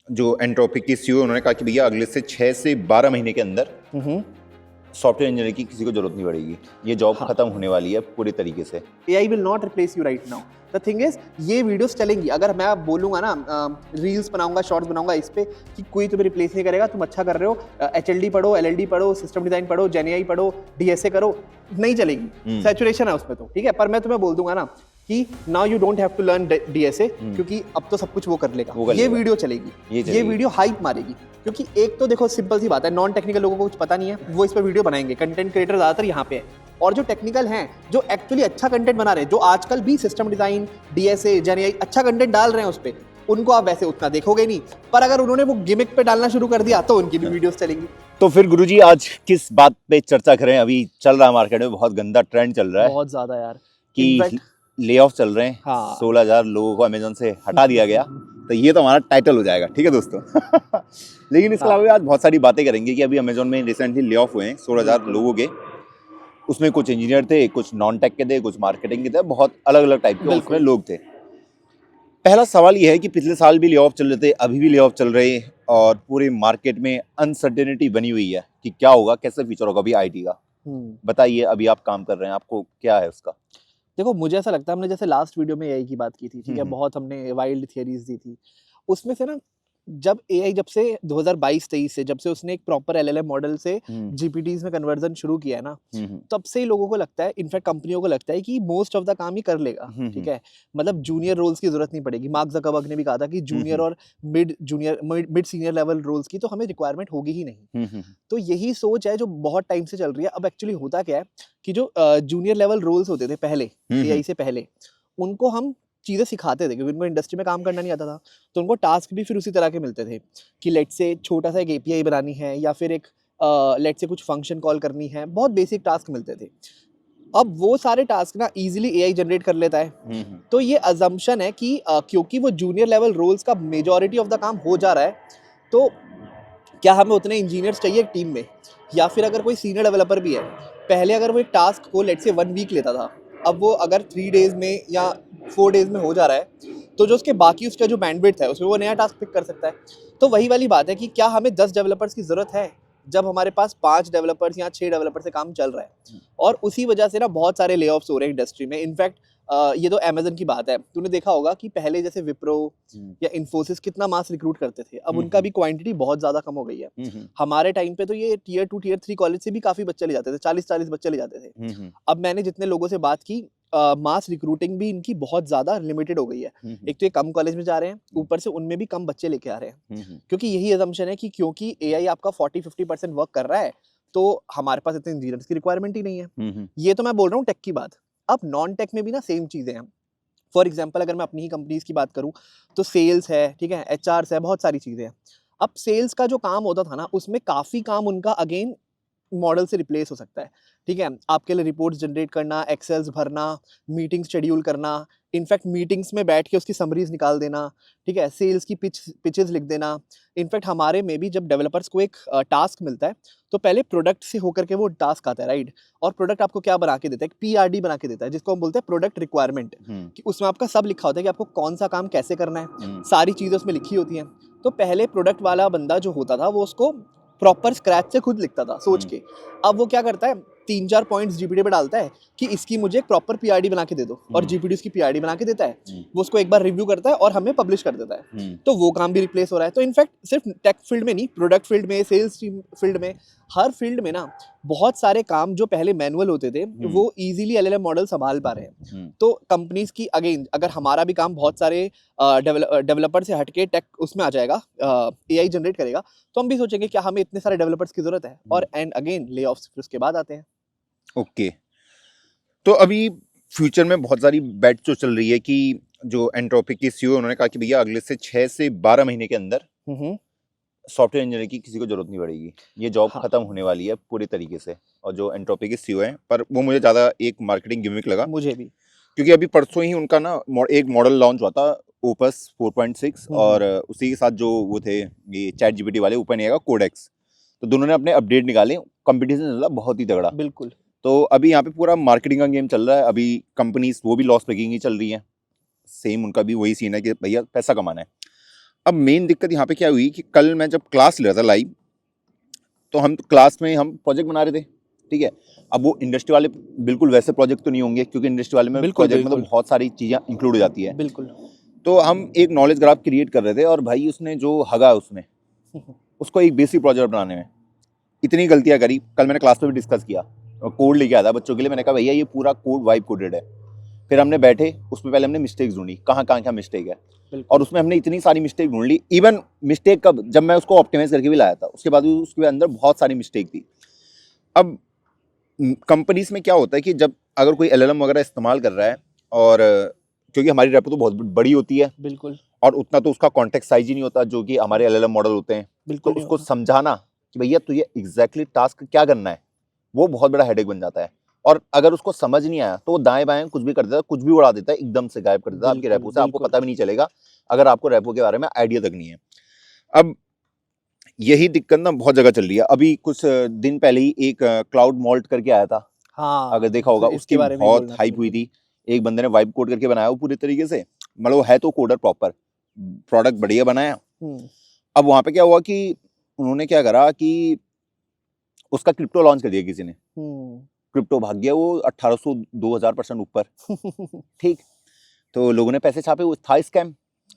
जो एंट्रोपिक के सीईओ उन्होंने कहा कि भैया अगले से 6 से 12 महीने के अंदर सॉफ्टवेयर इंजीनियर की किसी को जरूरत नहीं पड़ेगी, ये जॉब खत्म होने वाली है पूरी तरीके से। AI will not replace you right now. The thing is, ये वीडियोस चलेंगी। अगर मैं आप बोलूंगा ना रील्स बनाऊंगा, शॉर्ट्स बनाऊंगा इस पे कि कोई तुम्हें रिप्लेस नहीं करेगा, तुम अच्छा कर रहे हो, HLD पढ़ो, LLD पढ़ो, सिस्टम डिजाइन पढ़ो, GenAI पढ़ो, DSA करो, नहीं चलेगी, सैचुरेशन है उसमें तो, ठीक है। पर मैं तुम्हें बोल दूंगा ना कि now you don't have to learn DSA, क्योंकि अब तो सब कुछ वो कर लेगा, ये वीडियो चलेगी, ये वीडियो हाइप मारेगी। क्योंकि एक तो देखो सिंपल सी बात है, नॉन टेक्निकल लोगों को कुछ पता नहीं है, वो इस पर वीडियो बनाएंगे, कंटेंट क्रिएटर ज्यादातर यहाँ पे है, और जो टेक्निकल हैं, जो एक्चुअली अच्छा कंटेंट बना रहे हैं, जो आजकल भी सिस्टम डिजाइन, DSA, GenAI अच्छा कंटेंट डाल रहे हैं उस पर, उनको आप वैसे उतना देखोगे नहीं, पर अगर उन्होंने वो गिमिक पे डालना शुरू कर दिया तो उनकी भी वीडियोस चलेंगी। तो फिर गुरुजी आज किस बात पे चर्चा करें? अभी चल रहा है मार्केट में, बहुत गंदा ट्रेंड चल रहा है, बहुत ज्यादा यार, कि ले ऑफ चल रहे हैं। हाँ। 16,000 लोगों को अमेजोन से हटा दिया गया, तो ये तो हमारा टाइटल हो जाएगा, ठीक है दोस्तों। लेकिन इसके अलावा आज बहुत सारी बातें करेंगे कि अभी अमेजोन में रिसेंटली ले ऑफ हुए हैं 16,000 लोगों के। उसमें कुछ इंजीनियर थे, कुछ नॉन टेक के थे, कुछ मार्केटिंग के थे, बहुत अलग अलग टाइप के उसमें लोग थे। पहला सवाल ये है कि पिछले साल भी ले ऑफ चल रहे थे, अभी भी ले ऑफ चल रहे हैं, और पूरे मार्केट में अनसर्टेनिटी बनी हुई है कि क्या होगा, कैसे फ्यूचर होगा अभी आईटी का। बताइए, अभी आप काम कर रहे हैं, आपको क्या है उसका? देखो मुझे ऐसा लगता है, हमने जैसे लास्ट वीडियो में AI की बात की थी, ठीक है, बहुत हमने वाइल्ड थियरीज दी थी, उसमें से ना जब AI जब से 2022-23 से जब से उसने एक प्रॉपर LLM मॉडल से GPTs में कन्वर्जन शुरू किया है ना, तब से ही लोगों को लगता है, इनफैक्ट कंपनियों को लगता है कि मोस्ट ऑफ द काम ही कर लेगा, ठीक है, मतलब जूनियर रोल्स की जरूरत नहीं पड़ेगी। मार्क ज़करबर्ग ने भी कहा था कि जूनियर और मिड सीनियर लेवल रोल्स की तो हमें रिक्वायरमेंट होगी ही नहीं। तो यही सोच है जो बहुत टाइम से चल रही है। अब एक्चुअली होता क्या है कि जो जूनियर लेवल रोल्स होते थे पहले, AI से पहले, उनको हम चीज़ें सिखाते थे, क्योंकि उनको इंडस्ट्री में काम करना नहीं आता था, तो उनको टास्क भी फिर उसी तरह के मिलते थे कि लेट से छोटा सा एक API बनानी है, या फिर एक लेट से कुछ फंक्शन कॉल करनी है, बहुत बेसिक टास्क मिलते थे। अब वो सारे टास्क ना इजीली AI जनरेट कर लेता है, तो ये अजम्पशन है कि क्योंकि वो जूनियर लेवल रोल्स का मेजॉरिटी ऑफ द काम हो जा रहा है, तो क्या हमें उतने इंजीनियर्स चाहिए टीम में, या फिर अगर कोई सीनियर डेवलपर भी है, पहले अगर वो एक टास्क को लेट से 1 वीक लेता था, अब वो अगर 3 डेज में या 4 डेज में हो जा रहा है, तो जो उसके बाकी उसका जो बैंडविड्थ है उसमें वो नया टास्क पिक कर सकता है। तो वही वाली बात है कि क्या हमें 10 डेवलपर्स की ज़रूरत है जब हमारे पास 5 डेवलपर्स या 6 डेवलपर से काम चल रहा है। और उसी वजह से ना बहुत सारे ले ऑफ्स हो रहे हैं इंडस्ट्री में। इनफैक्ट ये तो अमेजन की बात है, तूने देखा होगा कि पहले जैसे विप्रो या इन्फोसिस कितना मास रिक्रूट करते थे, अब उनका भी क्वांटिटी बहुत ज्यादा कम हो गई है। हमारे टाइम पे तो ये टियर 2 टियर 3 कॉलेज से भी काफी बच्चे ले जाते थे, 40-40 बच्चे ले जाते थे। अब मैंने जितने लोगों से बात की, मास रिक्रूटिंग भी इनकी बहुत ज्यादा लिमिटेड हो गई है। एक तो ये कम कॉलेज में जा रहे हैं, ऊपर से उनमें भी कम बच्चे लेके आ रहे हैं, क्योंकि यही असम्पशन है कि क्योंकि AI आपका 40-50% वर्क कर रहा है, तो हमारे पास इतने इंजीनियर्स की रिक्वायरमेंट ही नहीं है। ये तो मैं बोल रहा हूँ टेक की बात। अब नॉन टेक में भी ना सेम चीजें हैं। फॉर एग्जाम्पल अगर मैं अपनी ही कंपनीज की बात करूं, तो सेल्स है, ठीक है, HRs है, बहुत सारी चीजें हैं। अब सेल्स का जो काम होता था ना, उसमें काफी काम उनका अगेन मॉडल से रिप्लेस हो सकता है, ठीक है। आपके लिए रिपोर्ट्स जनरेट करना, एक्सेल्स भरना, मीटिंग्स शेड्यूल करना, इनफैक्ट मीटिंग्स में बैठ के उसकी समरीज निकाल देना, ठीक है, सेल्स की पिचेस लिख देना। इनफैक्ट हमारे में भी जब डेवलपर्स को एक टास्क मिलता है, तो पहले प्रोडक्ट से होकर के वो टास्क आता है, राइट। और प्रोडक्ट आपको क्या बना के देता है, एक PRD बना के देता है, जिसको हम बोलते हैं प्रोडक्ट रिक्वायरमेंट, कि उसमें आपका सब लिखा होता है कि आपको कौन सा काम कैसे करना है, सारी चीजें उसमें लिखी होती हैं। तो पहले प्रोडक्ट वाला बंदा जो होता था, वो उसको प्रॉपर स्क्रैच से खुद लिखता था सोच के। अब वो क्या करता है, 3-4 पॉइंट्स GPT पे डालता है कि इसकी मुझे एक प्रॉपर PRD बना के दे दो, और GPT उसकी PRD बना के देता है, वो उसको एक बार रिव्यू करता है और हमें पब्लिश कर देता है। तो वो काम भी रिप्लेस हो रहा है। तो इनफैक्ट सिर्फ टेक फील्ड में नहीं, प्रोडक्ट फील्ड में, सेल्स फील्ड में, हर फील्ड में ना बहुत सारे काम जो पहले मैनुअल होते थे, वो इजीली LLM मॉडल संभाल पा रहे हैं। तो कंपनीज की अगेन, अगर हमारा भी काम बहुत सारे डेवलपर से हटके टेक उसमें आ जाएगा, AI जनरेट करेगा, तो हम भी सोचेंगे क्या हमें इतने सारे डेवलपर्स की जरूरत है, और एंड अगेन ले ऑफ्स फिर उसके बाद आते हैं। ओके, तो अभी फ्यूचर में बहुत सारी बेट जो चल रही है कि जो एंट्रोपिक के सीईओ उन्होंने कहा कि भैया अगले से 6 से 12 महीने के अंदर सॉफ्टवेयर इंजीनियर की किसी को जरूरत नहीं पड़ेगी, ये जॉब खत्म होने वाली है पूरी तरीके से। और जो एंट्रोपिक के सीईओ हैं, पर वो मुझे ज़्यादा एक मार्केटिंग गिमिक लगा, मुझे भी, क्योंकि अभी परसों ही उनका ना एक मॉडल लॉन्च हुआ था, ओपस 4.6, और उसी के साथ जो वो थे ये चैट GPT वाले OpenAI का कोडेक्स, तो दोनों ने अपने अपडेट निकाले। कंपटीशन चल रहा बहुत ही तगड़ा, बिल्कुल। तो अभी यहाँ पे पूरा मार्केटिंग का गेम चल रहा है। अभी कंपनीज वो भी लॉस मेकिंग ही चल रही है, सेम उनका भी वही सीन है कि भैया पैसा कमाना है। अब मेन दिक्कत यहाँ पे क्या हुई कि कल मैं जब क्लास ले रहा था लाइव, तो हम क्लास में हम प्रोजेक्ट बना रहे थे, ठीक है। अब वो इंडस्ट्री वाले बिल्कुल वैसे प्रोजेक्ट तो नहीं होंगे, क्योंकि इंडस्ट्री वाले में बिल्कुल प्रोजेक्ट में तो बिल्कुल बहुत सारी चीज़ें इंक्लूड हो जाती है। बिल्कुल। तो हम एक नॉलेज ग्राफ क्रिएट कर रहे थे, और भाई उसने जो हगा उसमें उसको एक बेसिक प्रोजेक्ट बनाने में इतनी गलतियां करी। कल मैंने क्लास में भी डिस्कस किया, और कोड लेके आया था बच्चों के लिए। मैंने कहा भैया ये पूरा कोड वाइब कोडेड है। फिर हमने बैठे, उसमें पहले हमने मिस्टेक्स ढूंढी, कहाँ कहाँ क्या मिस्टेक है, और उसमें हमने इतनी सारी मिस्टेक ढूंढ ली। इवन मिस्टेक कब, जब मैं उसको ऑप्टिमाइज करके भी लाया था, उसके बाद भी उसके अंदर बहुत सारी मिस्टेक थी। अब कंपनीज में क्या होता है कि जब अगर कोई एलएलएम वगैरह इस्तेमाल कर रहा है, और क्योंकि हमारी रेपो तो बहुत बड़ी होती है, बिल्कुल और उतना तो उसका कॉन्टेक्स्ट साइज ही नहीं होता जो कि हमारे एलएलएम मॉडल होते हैं, तो बिल्कुल नहीं उसको होता। समझाना कि भैया तुझे एग्जैक्टली टास्क क्या करना है, वो बहुत बड़ा हेडेक बन जाता है। और अगर उसको समझ नहीं आया तो वो दाएं बाएं कुछ भी कर देता है, कुछ भी उड़ा देता है, एकदम से गायब कर देता है आपके बिल्कुल रेपो से, आपको बिल्कुल पता भी नहीं चलेगा अगर आपको रेपो के बारे में आइडिया तक नहीं है। अब यही दिक्कत ना बहुत जगह चल रही है। अभी कुछ दिन पहले ही एक क्लाउड मॉल्ट करके आया था, हाँ, अगर देखा होगा, तो उसकी इसके बारे में ही बहुत बोलना था हाइप हुई बिल्कुल। थी। एक बंदे ने वाइब कोड करके बनाया वो पूरे तरीके से, मतलब वो है तो कोडर प्रॉपर, प्रोडक्ट बढ़िया बनाया। अब वहां पे क्या हुआ कि उन्होंने क्या करा कि उसका क्रिप्टो लॉन्च कर दिया किसी ने, क्रिप्टो भाग गया वो 1800 2000% ऊपर, ठीक। तो लोगों ने पैसे छापे, वो था स्कैम।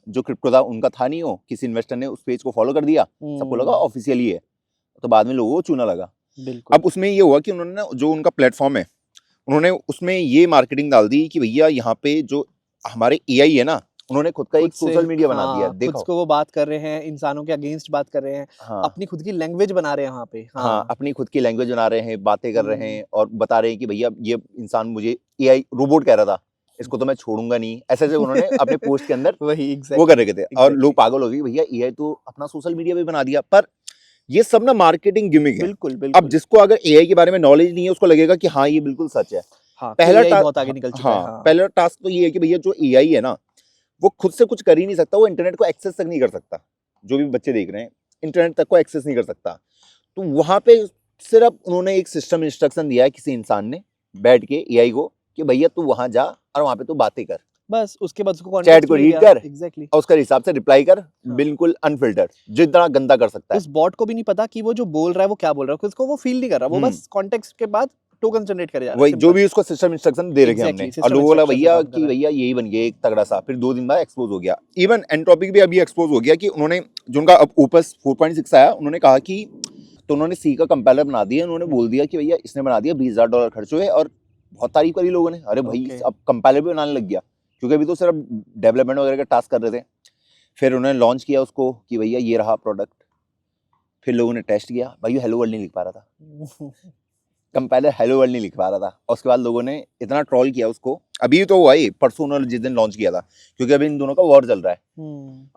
जो क्रिप्टो था उनका था नहीं, हो किसी इन्वेस्टर ने उस पेज को फॉलो कर दिया, सबको लगा ऑफिशियली है, तो बाद में लोगों को चूना लगा। बिल्कुल। अब उसमें ये हुआ कि उन्होंने ना, जो उनका प्लेटफॉर्म है, उन्होंने उसमें ये मार्केटिंग डाल दी कि भैया यहाँ पे जो हमारे एआई है ना, उन्होंने खुद का खुद एक से, सोशल मीडिया बना दिया, हाँ, खुद देखो। को वो बात कर रहे हैं, इंसानों के अगेंस्ट बात कर रहे हैं, हाँ अपनी खुद की लैंग्वेज बना रहे हैं वहाँ पे। हाँ, हाँ, अपनी खुद की लैंग्वेज बना रहे हैं, बातें कर रहे हम्म, हैं, और बता रहे हैं कि भैया ये इंसान मुझे एआई रोबोट कह रहा था, इसको तो मैं छोड़ूंगा नहीं, ऐसे ऐसे उन्होंने अपने पोस्ट के अंदर वही वो कर एग्जैक्टली रखे थे। और लोग एग्जैक्टली। पागल हो गए, भैया एआई तो अपना सोशल मीडिया भी बना दिया। पर ये सब ना मार्केटिंग गिमिक है। बिल्कुल अब बिल्कुल। जिसको अगर एआई के बारे में नॉलेज नहीं है, उसको लगेगा कि हाँ ये बिल्कुल सच है। हाँ, कि पहला एआई बहुत आगे टास्क, निकल चुका है। हाँ, हाँ, पहला टास्क तो ये है कि भैया जो एआई है ना, वो खुद से कुछ कर ही नहीं सकता, वो इंटरनेट को एक्सेस तक नहीं कर सकता। जो भी बच्चे देख रहे हैं, इंटरनेट तक को एक्सेस नहीं कर सकता। तो वहां पे सिर्फ उन्होंने एक सिस्टम इंस्ट्रक्शन दिया है किसी इंसान ने बैठ के एआई को, कि भैया तू वहां जा और वहां पे तू बातें कर, बस उसके बाद उसको चैट कॉन्टेक्स्ट को मिल रीड गया। कर, एग्जैक्टली। और उसका हिसाब से रिप्लाई कर, हाँ, बिल्कुल अनफिल्टर्ड, जितना गंदा कर सकता है। उस बॉट को भी नहीं पता कि वो जो बोल रहा है वो क्या बोल रहा है, उसको वो फील नहीं कर रहा, वो बस कॉन्टेक्स्ट के बाद टोकन जनरेट करे जा रहा है, वही जो सिंपल। भी उसको सिस्टम इंस्ट्रक्शन दे रखे हमने, एग्जैक्टली, और सिस्टम लोगों बोला इंस्ट्रक्शन पे भैया काम कर कि रहा है। भैया यही बन गया एक तगड़ा सा। फिर 2 दिन बाद एक्सपोज हो गया। इवन एंट्रोपिक भी अभी एक्सपोज हो गया कि उन्होंने जो उनका अब ओपस 4.6 आया, उन्होंने कहा कि, तो उन्होंने सी का कंपाइलर बना दिया, उन्होंने बोल दिया कि भैया इसने बना दिया, $20,000 खर्च हुए, और बहुत तारीफ करी लोगों ने, अरे भाई ओके। अब कंपाइलर भी बनाने लग गया, क्योंकि अभी तो सिर्फ डेवलपमेंट वगैरह का टास्क कर रहे थे। फिर उन्होंने लॉन्च किया उसको कि भैया ये रहा प्रोडक्ट। फिर लोगों ने टेस्ट किया, भाई हेलो वर्ल्ड नहीं लिख पा रहा था, कंपाइलर हेलो वर्ल्ड नहीं लिख पा रहा था। और उसके बाद लोगों ने इतना ट्रोल किया उसको, अभी तो हुआ ही परसों, उन्होंने जिस दिन लॉन्च किया था, क्योंकि अभी इन दोनों का वॉर चल रहा है।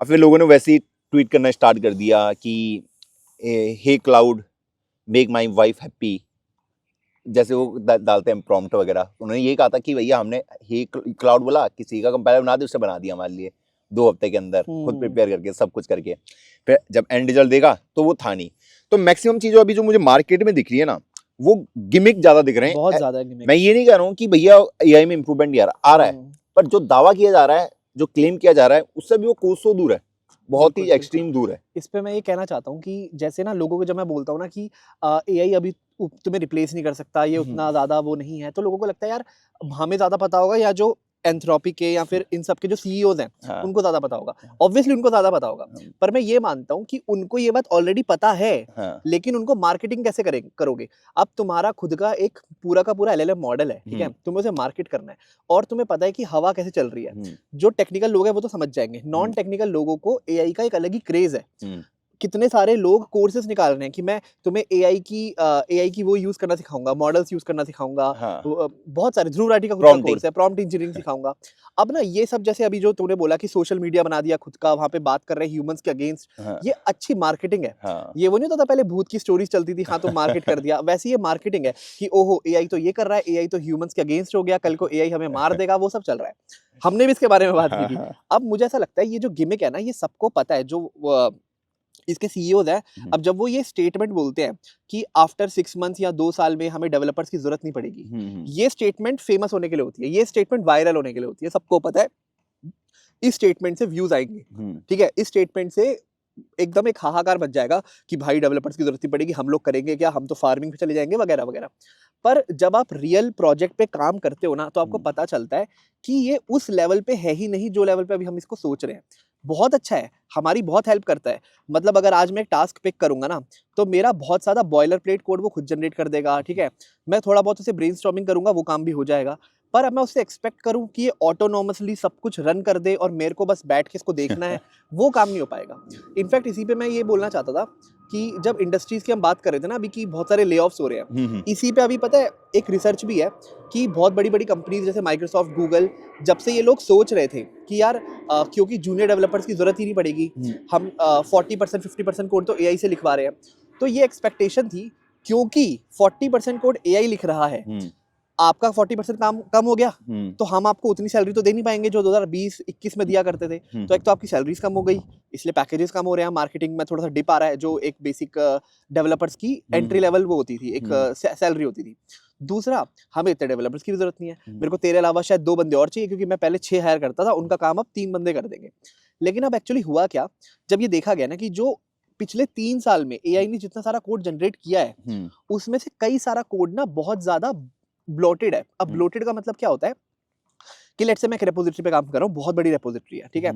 और फिर लोगों ने वैसे ही ट्वीट करना स्टार्ट कर दिया कि hey Claude make my wife happy, जैसे वो डालते हैं प्रॉम्प्ट वगैरह। उन्होंने ये कहा था कि भैया हमने हे क्लाउड बोला, किसी का कंपाइलर बना दे, उससे बना दिया हमारे लिए 2 हफ्ते के अंदर, खुद प्रिपेयर करके सब कुछ करके। फिर जब एंड रिजल्ट देखा तो वो था नहीं। तो मैक्सिमम चीज़ों अभी जो मुझे मार्केट में दिख रही है ना, वो गिमिक ज्यादा दिख रहे बहुत हैं। ज्यादा मैं ये नहीं कह रहा हूँ कि भैया एआई में इंप्रूवमेंट आ रहा है, पर जो दावा किया जा रहा है, जो क्लेम किया जा रहा है, उससे भी वो कोसों दूर है, बहुत ही एक्सट्रीम दूर है। इस पे मैं ये कहना चाहता हूँ कि जैसे ना लोगों को जब मैं बोलता हूँ ना कि एआई अभी तुम्हें रिप्लेस नहीं कर सकता, ये उतना ज्यादा वो नहीं है, तो लोगों को लगता है यार हमें ज्यादा पता होगा, या जो एंथ्रोपिक के या फिर इन सब के जो सीईओज हैं, हाँ, उनको ज्यादा पता होगा। ऑब्वियसली उनको ज्यादा पता होगा, पर मैं ये मानता हूँ कि उनको ये बात ऑलरेडी पता है, हाँ, लेकिन उनको मार्केटिंग कैसे करोगे। अब तुम्हारा खुद का एक पूरा का पूरा एलएलएम मॉडल है, ठीक है, तुम्हें उसे मार्केट करना है, और तुम्हें पता है कि हवा कैसे चल रही है। जो टेक्निकल लोग हैं वो तो समझ जाएंगे, नॉन टेक्निकल लोगों को एआई का एक अलग ही क्रेज है। कितने सारे लोग कोर्सेज निकाल रहे हैं कि मैं तुम्हें एआई की वो यूज करना सिखाऊंगा, मॉडल्स यूज करना सिखाऊंगा। हाँ, बहुत सारे, ध्रुव राठी का खुद का कोर्स है, प्रॉम्प्ट इंजीनियरिंग सिखाऊंगा। अब ना ये सब, जैसे अभी जो तूने बोला कि सोशल मीडिया बना दिया खुद का, वहां पे बात कर रहे हैं ह्यूमंस के अगेंस्ट, हाँ, ये अच्छी मार्केटिंग है। हाँ, ये वो नहीं होता था पहले भूत की स्टोरीज चलती थी, हाँ तो मार्केट कर दिया, वैसे ये मार्केटिंग है कि ओहो एआई तो ये कर रहा है, एआई तो ह्यूमंस के अगेंस्ट हो गया, कल को एआई हमें मार देगा, वो सब चल रहा है। हमने भी इसके बारे में बात की थी। अब मुझे ऐसा लगता है ये जो गिमिक है ना, ये सबको पता है, जो इसके सीईओज हैं। अब जब वो ये स्टेटमेंट बोलते हैं कि आफ्टर 6 मंथ्स या 2 साल में हमें डेवलपर्स की जरूरत नहीं पड़ेगी, ये स्टेटमेंट फेमस होने के लिए होती है, ये स्टेटमेंट वायरल होने के लिए होती है, सबको पता है। इस स्टेटमेंट से व्यूज आएंगे, ठीक है, इस स्टेटमेंट से एकदम एक हाहाकार मच जाएगा कि भाई डेवलपर्स की जरूरत नहीं पड़ेगी, हम लोग करेंगे क्या, हम तो फार्मिंग पे चले जाएंगे वगैरह वगैरह। पर जब आप रियल प्रोजेक्ट पे काम करते हो ना, तो आपको पता चलता है कि ये उस लेवल पे है ही नहीं जो लेवल पे अभी हम इसको सोच रहे हैं। बहुत अच्छा है, हमारी बहुत हेल्प करता है। मतलब अगर आज मैं एक टास्क पिक करूंगा ना, तो मेरा बहुत सारा बॉयलर प्लेट कोड वो खुद जनरेट कर देगा, ठीक है। मैं थोड़ा बहुत उसे ब्रेनस्टॉर्मिंग करूंगा, वो काम भी हो जाएगा। पर अब मैं उससे एक्सपेक्ट करूं कि ये ऑटोनोमसली सब कुछ रन कर दे और मेरे को बस बैठ के इसको देखना है, वो काम नहीं हो पाएगा। इनफैक्ट इसी पे मैं ये बोलना चाहता था कि जब इंडस्ट्रीज की हम बात कर रहे थे ना अभी, कि बहुत सारे ले ऑफ्स हो रहे हैं, इसी पे अभी पता है एक रिसर्च भी है कि बहुत बड़ी बड़ी कंपनीज जैसे माइक्रोसॉफ्ट, गूगल, जब से ये लोग सोच रहे थे कि यार क्योंकि जूनियर डेवलपर्स की जरूरत ही नहीं पड़ेगी, हम 40% 50% कोड तो एआई से लिखवा रहे हैं, तो ये एक्सपेक्टेशन थी क्योंकि 40% कोड एआई लिख रहा है, आपका 40% काम कम हो गया, तो हम आपको उतनी सैलरी तो दे नहीं पाएंगे जो 2020-21 में दिया करते थे। तो एक तो आपकी सैलरीज कम हो गई, इसलिए पैकेजेस कम हो रहे हैं, मार्केटिंग में थोड़ा सा डिप आ रहा है, जो एक बेसिक डेवलपर्स की एंट्री लेवल वो होती थी, एक सैलरी होती थी। दूसरा, हमें इतने डेवलपर्स की भी जरूरत नहीं है, मेरे को तेरे अलावा शायद 2 बंदे और चाहिए, क्योंकि मैं पहले 6 हायर करता था, उनका काम अब 3 बंदे कर देंगे। लेकिन अब एक्चुअली हुआ क्या, जब ये देखा गया ना कि जो पिछले 3 साल में एआई ने जितना सारा कोड जनरेट किया है, उसमें से कई सारा कोड ना बहुत ज्यादा ब्लोटेड है। अब ब्लोटेड का मतलब क्या होता है कि लेट्स से मैं एक रेपोजिटरी पे काम कर रहा हूँ, बहुत बड़ी रेपोजिटरी है, ठीक है।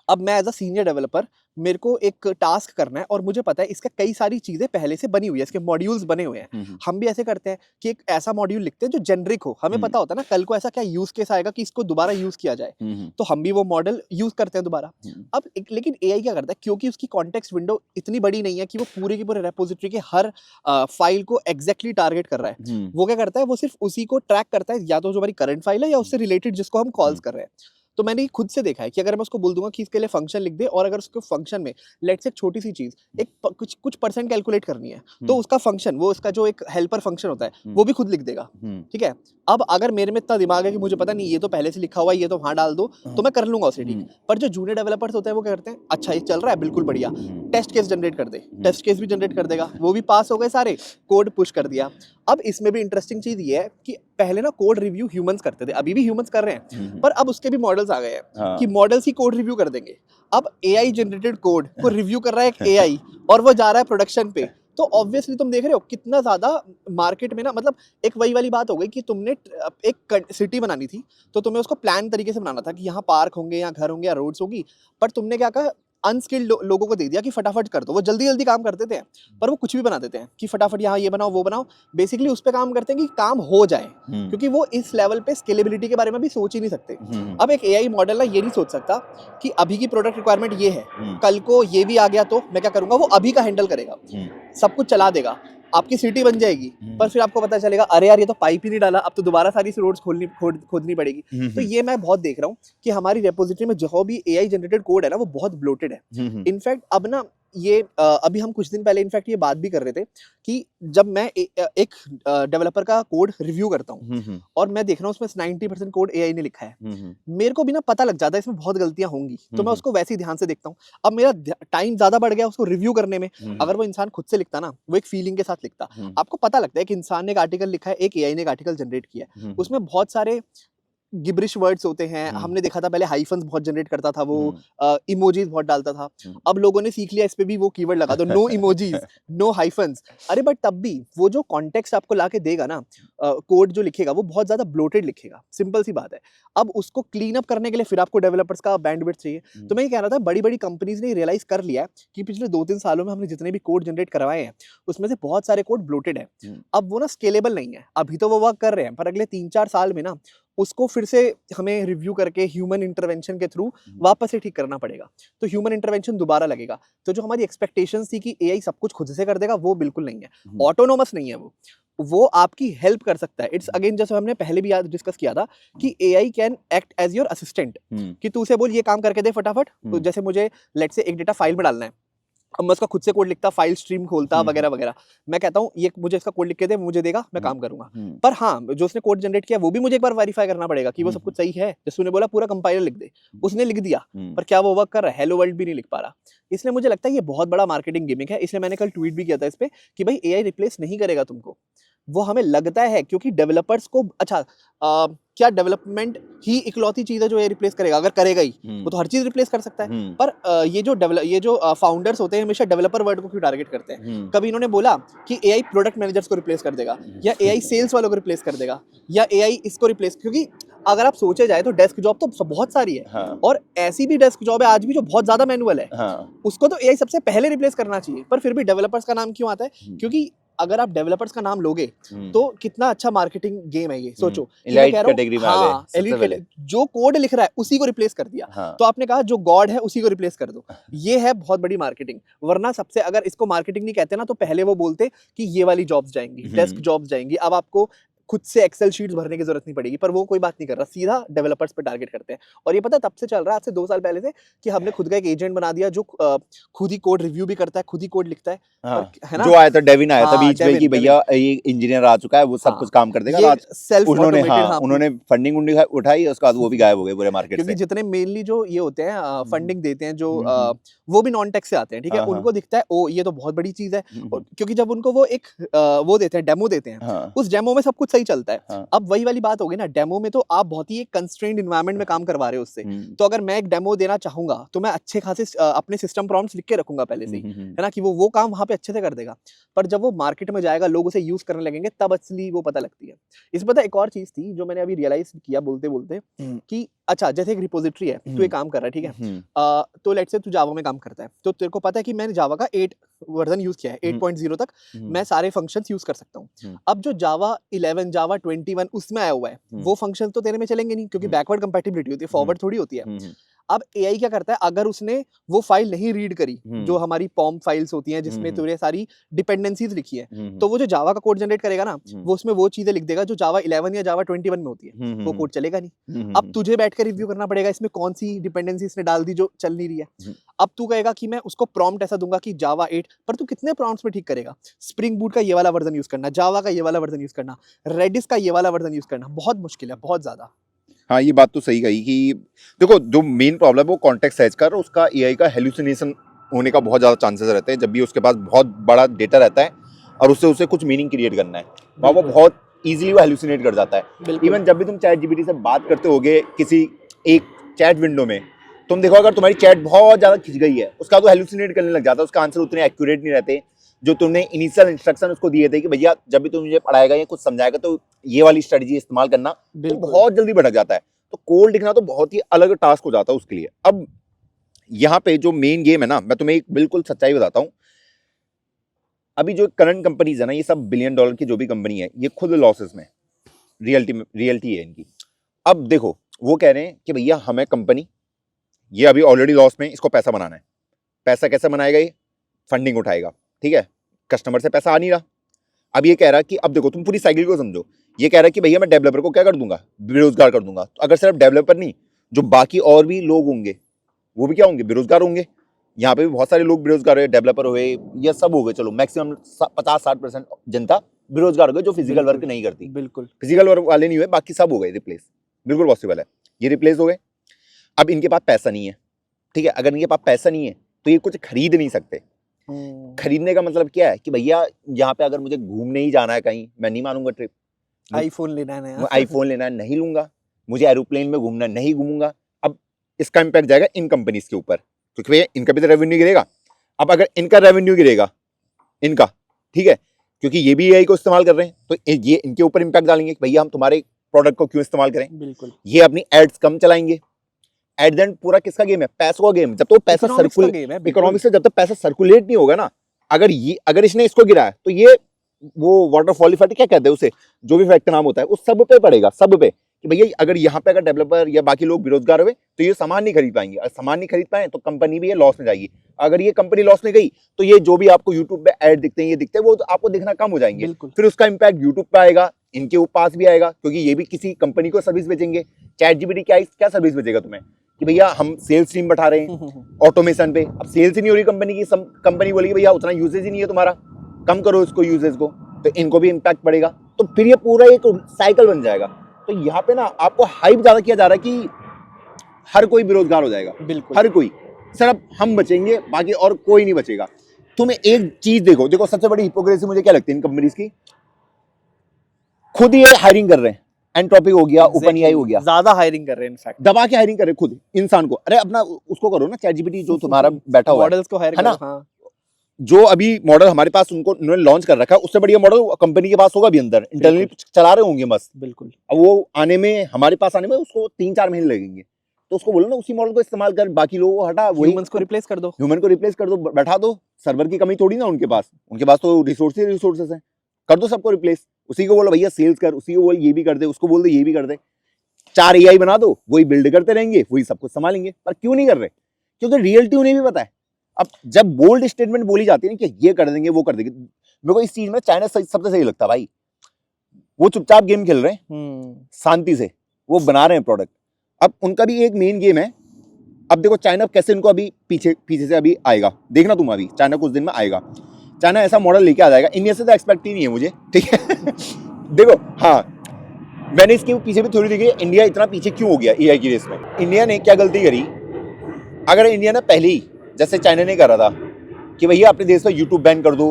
अब मैं एज अ सीनियर डेवलपर, मेरे को एक टास्क करना है और मुझे पता है इसका कई सारी चीजें पहले से बनी हुई है, इसके मॉड्यूल्स बने हुए हैं। हम भी ऐसे करते हैं कि एक ऐसा मॉड्यूल लिखते हैं जो जेनरिक हो, हमें पता होता है ना कल को ऐसा क्या यूज केस आएगा कि इसको दोबारा यूज किया जाए, तो हम भी वो मॉडल यूज करते हैं दोबारा। अब लेकिन एआई क्या करता है, क्योंकि उसकी कॉन्टेक्स्ट विंडो इतनी बड़ी नहीं है कि वो पूरे की पूरे रेपोजिटरी के हर फाइल को एग्जैक्टली टारगेट कर रहा है, वो क्या करता है, वो सिर्फ उसी को ट्रैक करता है, या तो जो हमारी करंट फाइल है या उससे रिलेटेड जिसको हम कॉल्स कर रहे हैं। तो मैंने खुद से देखा है कि अगर मैं उसको बोल दूंगा कि इसके लिए फंक्शन लिख दे, और अगर उसके फंक्शन में लेट्स से एक छोटी सी चीज, एक कुछ परसेंट कैलकुलेट करनी है, तो उसका फंक्शन, वो उसका जो एक हेल्पर फंक्शन होता है, वो भी खुद लिख देगा, ठीक है। अब अगर मेरे में इतना दिमाग है कि मुझे पता नहीं ये तो पहले से लिखा हुआ है, ये तो वहां डाल दो, तो मैं कर लूंगा उसे, ठीक। पर जो जूनियर डेवलपर्स होते हैं वो क्या करते हैं, अच्छा ये चल रहा है, बिल्कुल बढ़िया, टेस्ट केस जनरेट कर दे, टेस्ट केस भी जनरेट कर देगा, वो भी पास हो गए सारे, कोड पुश कर दिया। अब इसमें भी इंटरेस्टिंग चीज ये है कि पहले ना कोड रिव्यू ह्यूमंस करते थे, अभी भी ह्यूमंस कर रहे हैं, पर अब उसके भी मॉडल्स आ गए हैं कि मॉडल्स ही कोड रिव्यू कर देंगे। अब एआई जनरेटेड कोड को रिव्यू कर रहा है एक एआई, और वो जा रहा है प्रोडक्शन पे। तो ऑब्वियसली तुम देख रहे हो कितना ज्यादा मार्केट में ना, मतलब एक वही वाली बात हो गई कि तुमने एक सिटी बनानी थी, तो तुम्हें उसको प्लान तरीके से बनाना था कि यहाँ पार्क होंगे, यहाँ घर होंगे, या रोड्स होगी, पर तुमने क्या कहा, अनस्किल्ड लोगों को दे दिया कि फटाफट कर दो। वो जल्दी जल्दी काम कर देते हैं, पर वो कुछ भी बना देते हैं कि फटाफट यहाँ ये बनाओ वो बनाओ, बेसिकली उस पर काम करते हैं कि काम हो जाए, क्योंकि वो इस लेवल पे स्केलेबिलिटी के बारे में भी सोच ही नहीं सकते। अब एक एआई मॉडल ना ये नहीं सोच सकता कि अभी की प्रोडक्ट रिक्वायरमेंट ये है, कल को ये भी आ गया तो मैं क्या करूंगा, वो अभी का हैंडल करेगा, सब कुछ चला देगा, आपकी सिटी बन जाएगी, पर फिर आपको पता चलेगा अरे यार ये तो पाइप ही नहीं डाला, अब तो दोबारा सारी रोड्स खोदनी पड़ेगी। तो ये मैं बहुत देख रहा हूँ कि हमारी रेपोजिटरी में जो भी एआई जनरेटेड कोड है ना, वो बहुत ब्लोटेड है। इनफैक्ट अब ना ये अभी हम कुछ दिन पहले इनफैक्ट ये बात भी कर रहे थे कि जब मैं एक डेवलपर का कोड रिव्यू करता हूँ और मैं देख रहा हूँ उसमें 90% कोड एआई ने लिखा है, मेरे को भी ना पता लग जाता है इसमें बहुत गलतियां होंगी, तो मैं उसको वैसे ही ध्यान से देखता हूँ। अब मेरा टाइम ज्यादा बढ़ गया उसको रिव्यू करने में। अगर वो इंसान खुद से लिखता ना, वो एक फीलिंग के साथ लिखता, आपको पता लगता है कि इंसान ने एक आर्टिकल लिखा है, एक एआई ने एक आर्टिकल जनरेट किया है, उसमें बहुत सारे गिब्रिश वर्ड्स होते हैं। हमने देखा था पहले हाइफन्स बहुत जनरेट करता था वो, इमोजीज बहुत डालता था। अब लोगों ने सीख लिया इस पे भी वो कीवर्ड लगा दो, नो इमोजीज, नो हाइफन्स। अरे बट तब भी वो जो कॉन्टेक्स्ट आपको लाके देगा ना, कोड जो लिखेगा वो बहुत ज्यादा ब्लोटेड लिखेगा, सिंपल सी बात है। अब उसको क्लीन अप करने के लिए फिर आपको डेवलपर्स का बैंडविड्थ चाहिए। तो मैं ये कह रहा था, बड़ी बड़ी कंपनीज ने रियलाइज कर लिया कि पिछले 2-3 सालों में हमने जितने भी कोड जनरेट करवाए हैं उसमें से बहुत सारे कोड ब्लोटेड है। अब वो ना स्केलेबल नहीं है, अभी तो वो वर्क कर रहे हैं, पर अगले 3-4 साल में ना उसको फिर से हमें रिव्यू करके ह्यूमन इंटरवेंशन के थ्रू वापस से ठीक करना पड़ेगा। तो ह्यूमन इंटरवेंशन दोबारा लगेगा। तो जो हमारी एक्सपेक्टेशंस थी कि एआई सब कुछ खुद से कर देगा, वो बिल्कुल नहीं है, ऑटोनोमस नहीं है वो आपकी हेल्प कर सकता है। इट्स अगेन जैसे हमने पहले भी आज डिस्कस किया था कि AI can act as your assistant, कि तू उसे बोल ये काम करके दे फटाफट। तो जैसे मुझे लेट्स से एक डेटा फाइल में डालना है, अब मैं उसका खुद से कोड लिखता, फाइल स्ट्रीम खोलता वगैरह वगैरह, मैं कहता हूँ ये मुझे इसका कोड लिख के दे, मुझे देगा, मैं काम करूंगा। पर हाँ, जो उसने कोड जनरेट किया वो भी मुझे एक बार वेरीफाई करना पड़ेगा कि वो सब कुछ सही है। जैसे तूने बोला पूरा कंपाइलर लिख दे, उसने लिख दिया, पर क्या वो वर्क कर रहा है? हेलो वर्ल्ड भी नहीं लिख पा रहा। इसलिए मुझे लगता है ये बहुत बड़ा मार्केटिंग गिमिक है। इसलिए मैंने कल ट्वीट भी किया था इस पे कि भाई एआई रिप्लेस नहीं करेगा तुमको, वो हमें लगता है, क्योंकि डेवलपर्स को अच्छा क्या डेवलपमेंट ही इकलौती चीज है जो ये रिप्लेस करेगा? अगर करेगा ही, वो तो हर चीज रिप्लेस कर सकता है। पर ये जो फाउंडर्स होते हैं हमेशा डेवलपर वर्ड को क्यों टारगेट करते हैं? कभी इन्होंने बोला कि एआई प्रोडक्ट मैनेजर्स को रिप्लेस कर देगा, या एआई सेल्स वालों को रिप्लेस कर देगा, या एआई इसको रिप्लेस, क्योंकि अगर आप सोचे जाए तो डेस्क जॉब तो बहुत सारी है। हाँ। और ऐसी भी डेस्क जॉब है आज भी जो बहुत ज्यादा मैनुअल है। हाँ। उसको तो एआई सबसे पहले रिप्लेस करना चाहिए, पर फिर भी डेवलपर्स का नाम क्यों आता है? क्योंकि अगर आप डेवलपर्स का नाम लोगे तो कितना अच्छा मार्केटिंग गेम है ये, सोचो। एलाइट कैटेगरी में आ गए हाँ, सबसे पहले। जो कोड लिख रहा है उसी को रिप्लेस कर दिया। हाँ। तो आपने कहा जो गॉड है उसी को रिप्लेस कर दो, ये है बहुत बड़ी मार्केटिंग। वरना सबसे, अगर इसको मार्केटिंग नहीं कहते ना, तो पहले वो बोलते कि ये वाली जॉब्स जाएंगी, डेस्क जॉब्स जाएंगी, अब आपको खुद से एक्सेल शीट्स भरने की जरूरत नहीं पड़ेगी। पर वो कोई बात नहीं कर रहा, सीधा डेवलपर्स पे टारगेट करते हैं। और ये पता है तब से चल रहा है, आज से 2 साल पहले से, कि हमने खुद का एक एजेंट बना दिया जो खुद ही कोड रिव्यू भी करता है, खुद ही कोड लिखता है। हाँ, है ना? जो आया था डेविन आया था हाँ, बीच में कि भैया ये इंजीनियर आ चुका है, वो सब हाँ, कुछ काम कर देगा। ये आज सेल्फ उन्होंने ऑटोमेटेड, हाँ, उन्होंने फंडिंग उठाई, उसके बाद वो भी गायब हो गए पूरे मार्केट क्योंकि से। जितने मेनली जो ये होते हैं फंडिंग देते हैं, जो वो भी नॉन टेक से आते हैं, ठीक है, हाँ, उनको दिखता है ओ ये तो बहुत बड़ी चीज है। और क्योंकि जब उनको वो एक वो देते हैं, डेमो देते हैं, हाँ। उस डेमो में सब कुछ सही चलता है। हाँ। अब वही वाली बात हो गई ना, डेमो में तो आप बहुत ही एक कंस्ट्रेंड एनवायरनमेंट में काम करवा रहे हो उससे। तो अगर मैं एक डेमो देना चाहूंगा तो मैं अच्छे खासे अपने सिस्टम प्रॉम्प्ट्स लिख के रखूंगा पहले से ही, है ना, कि वो काम वहां पे अच्छे से कर देगा। पर जब वो मार्केट में जाएगा, लोग उसे यूज करने लगेंगे, तब असली वो पता लगती है। इस पता एक और चीज थी जो मैंने अभी रियलाइज किया बोलते बोलते, कि अच्छा जैसे एक रिपोजिटरी है, तू एक काम कर रहा है, ठीक है, तो लेट्स से तू जावा में काम करता है, तो तेरे को पता है कि मैंने जावा का 8 वर्जन यूज किया है, 8.0 तक मैं सारे फंक्शंस यूज कर सकता हूँ। अब जो जावा 11, जावा 21 उसमें आया हुआ है, वो फंक्शन तो तेरे में चलेंगे नहीं, क्योंकि बैकवर्ड कंपैटिबिलिटी होती है, फॉरवर्ड थोड़ी होती है। अब एआई क्या करता है, अगर उसने वो फाइल नहीं रीड करी, जो हमारी पॉम फाइल्स होती हैं जिसमें तुमने सारी डिपेंडेंसीज लिखी है, तो वो जो जावा का कोड जनरेट करेगा ना, वो उसमें वो चीजें लिख देगा जो जावा 11 या जावा 21 में होती है। वो कोड चलेगा नहीं। अब तुझे बैठ कर रिव्यू करना पड़ेगा, इसमें कौन सी डिपेंडेंसी इसने डाल दी जो चल नहीं रही है। अब तू कहेगा कि मैं उसको प्रॉम्प्ट ऐसा दूंगा कि जावा 8, पर तू कितने प्रॉम्प्ट्स में ठीक करेगा? स्प्रिंग बूट का ये वाला वर्जन यूज करना, जावा का ये वाला वर्जन यूज करना, रेडिस का ये वाला वर्जन यूज करना, बहुत मुश्किल है, बहुत ज्यादा। हाँ, ये बात तो सही कही कि देखो जो मेन प्रॉब्लम है वो कॉन्टेक्स्ट सर्च कर, उसका एआई का हेलुसिनेशन होने का बहुत ज़्यादा चांसेस रहते हैं। जब भी उसके पास बहुत बड़ा डेटा रहता है और उससे उसे कुछ मीनिंग क्रिएट करना है, वो बहुत इजीली वो हेलुसिनेट कर जाता है। इवन जब भी तुम चैट जीपीटी से बात करते होगे किसी एक चैट विंडो में, तुम देखो अगर तुम्हारी चैट बहुत ज़्यादा खिंच गई है, उसका तो हेलुसिनेट करने लग जाता है, उसका आंसर उतने एक्यूरेट नहीं रहते जो तुमने इनिशियल इंस्ट्रक्शन उसको दिए थे कि भैया जब भी तुम मुझे पढ़ाएगा या कुछ समझाएगा तो ये वाली स्ट्रेटजी इस्तेमाल करना, तो बहुत जल्दी भटक जाता है। तो कोड लिखना तो बहुत ही अलग टास्क हो जाता है उसके लिए। अब यहाँ पे जो मेन गेम है ना, मैं तुम्हें एक बिल्कुल सच्चाई बताता हूँ, अभी जो करंट कंपनीज है ना, ये सब $1 बिलियन की जो भी कंपनी है, ये खुद लॉसेस में, रियलिटी है इनकी। अब देखो वो कह रहे हैं कि भैया हमें कंपनी ये अभी ऑलरेडी लॉस में, इसको पैसा बनाना है। पैसा कैसे बनाएगा? ये फंडिंग उठाएगा, ठीक है, कस्टमर से पैसा आ नहीं रहा। अब ये कह रहा है कि अब देखो तुम पूरी साइकिल को समझो, ये कह रहा है कि भैया मैं डेवलपर को क्या कर दूंगा, बेरोजगार कर दूंगा। तो अगर सिर्फ डेवलपर नहीं, जो बाकी और भी लोग होंगे वो भी क्या होंगे, बेरोजगार होंगे। यहाँ पे भी बहुत सारे लोग बेरोजगार हुए, डेवलपर हुए, ये सब हो गए, चलो मैक्सिमम 50-60% जनता बेरोजगार हो गई जो फिजिकल वर्क नहीं करती। बिल्कुल फिजिकल वर्क वाले नहीं हुए, बाकी सब हो गए रिप्लेस, बिल्कुल पॉसिबल है, ये रिप्लेस हो गए। अब इनके पास पैसा नहीं है, ठीक है, अगर इनके पास पैसा नहीं है तो ये कुछ खरीद नहीं सकते। खरीदने का मतलब क्या है कि भैया यहाँ पे अगर मुझे घूमने ही जाना है कहीं, मैं नहीं मानूंगा ट्रिप। आईफोन लेना है, आईफोन लेना है, नहीं लूंगा। मुझे एरोप्लेन में घूमना, नहीं घूमूंगा। अब इसका इम्पैक्ट जाएगा इन कंपनीज के ऊपर, क्योंकि भैया इनका भी तो रेवेन्यू गिरेगा। अब अगर इनका रेवेन्यू गिरेगा, इनका, ठीक है, क्योंकि ये भी एआई को इस्तेमाल कर रहे हैं, तो ये इनके ऊपर इम्पैक्ट डालेंगे कि भैया हम तुम्हारे प्रोडक्ट को क्यों इस्तेमाल करें। बिल्कुल, ये अपनी एड्स कम चलाएंगे। एट द एंड पूरा किसका गेम है? पैसों का गेम। जब तो पैसा सर्कुलेट, इकोनॉमिक्स से जब तक पैसा सर्कुलेट नहीं होगा ना, अगर इसने इसको गिरा है तो ये वो वाटरफॉल इफेक्ट क्या कहते हैं उसे, जो भी इफेक्ट नाम होता है, उस सब पे पड़ेगा, सब पे, कि भैया अगर यहाँ पे अगर डेवलपर या बाकी लोग बेरोजगार हुए तो ये सामान नहीं खरीद पाएंगे। अगर सामान नहीं खरीद पाए तो कंपनी भी ये लॉस में जाएगी। अगर ये कंपनी लॉस में गई तो ये जो भी आपको यूट्यूब पे ऐड दिखते हैं, ये दिखते हैं, वो तो आपको दिखना कम हो जाएंगे। फिर उसका इम्पैक्ट यूट्यूब पे आएगा, इनके पास भी आएगा, क्योंकि ये भी किसी कंपनी को सर्विस बेचेंगे। चैट जीपीटी क्या सर्विस बेचेगा तुम्हें कि भैया हम सेल्स टीम बैठा रहे हैं ऑटोमेशन पे। अब सेल्स ही नहीं हो रही कंपनी की, कंपनी बोलेगी भैया उतना यूजेज ही नहीं है तुम्हारा, कम करो इसको यूजेज को, तो इनको भी इम्पैक्ट पड़ेगा। तो फिर ये पूरा एक साइकिल बन जाएगा। तो यहाँ पे ना आपको हाइप ज्यादा किया जा रहा है कि हर कोई बेरोजगार हो जाएगा, बिल्कुल हर कोई, सिर्फ हम बचेंगे, बाकी और कोई नहीं बचेगा। तुम्हें एक चीज देखो सबसे बड़ी हिपोक्रेसी मुझे क्या लगती है इन कंपनीज की, खुद ये हायरिंग कर रहे हैं, एंट्रोपिक हो गया, ओपन एआई हो गया, ज्यादा हायरिंग कर रहे हैं इनफैक्ट, दबा के हायरिंग करे खुद इंसान को। अरे अपना उसको करो ना, चैट जीपीटी जो तुम्हारा बैठा हुआ है, मॉडल्स को हायर है ना? करो। हाँ जो अभी मॉडल हमारे पास उनको उन्होंने लॉन्च कर रखा है, उससे बढ़िया मॉडल कंपनी के पास होगा भी अंदर, इंटरनली चला रहे होंगे मस्त। बिल्कुल। अब वो आने में, हमारे पास आने में उसको 3-4 महीने लगेंगे, तो उसको बोलो ना उसी मॉडल को इस्तेमाल कर, बाकी लोगों को हटा, वही ह्यूमंस को रिप्लेस कर दो, ह्यूमन को रिप्लेस कर दो, बैठा दो। सर्वर की कमी थोड़ी ना उनके पास तो रिसोर्सेज हैं, कर दो सबको रिप्लेस। उसी को बोलो भैया सेल्स कर, उसी को बोल ये भी कर दे, उसको बोल दे ये भी कर दे, 4 एआई बना दो, वही बिल्ड करते रहेंगे, वही सब कुछ संभालेंगे। पर क्यों नहीं कर रहे? क्योंकि रियलिटी उन्हें भी पता है। अब जब बोल्ड स्टेटमेंट बोली जाती है ना कि ये कर देंगे वो कर देंगे, मेरे को इस चीज में चाइना सबसे सही लगता है भाई। वो चुपचाप गेम खेल रहे हैं शांति से, वो बना रहे हैं प्रोडक्ट। अब उनका भी एक मेन गेम है। अब देखो चाइना कैसे इनको अभी पीछे से अभी आएगा, देखना तुम, अभी चाइना कुछ दिन में आएगा, चाइना ऐसा मॉडल लेके आ जाएगा। इंडिया से तो एक्सपेक्ट ही नहीं है मुझे, ठीक है। देखो हाँ, मैंने इसके पीछे भी थोड़ी देखी, इंडिया इतना पीछे क्यों हो गया एआई की रेस में। इंडिया ने क्या गलती करी? अगर इंडिया ने पहले ही, जैसे चाइना ने करा था कि भैया अपने देश में यूट्यूब बैन कर दो,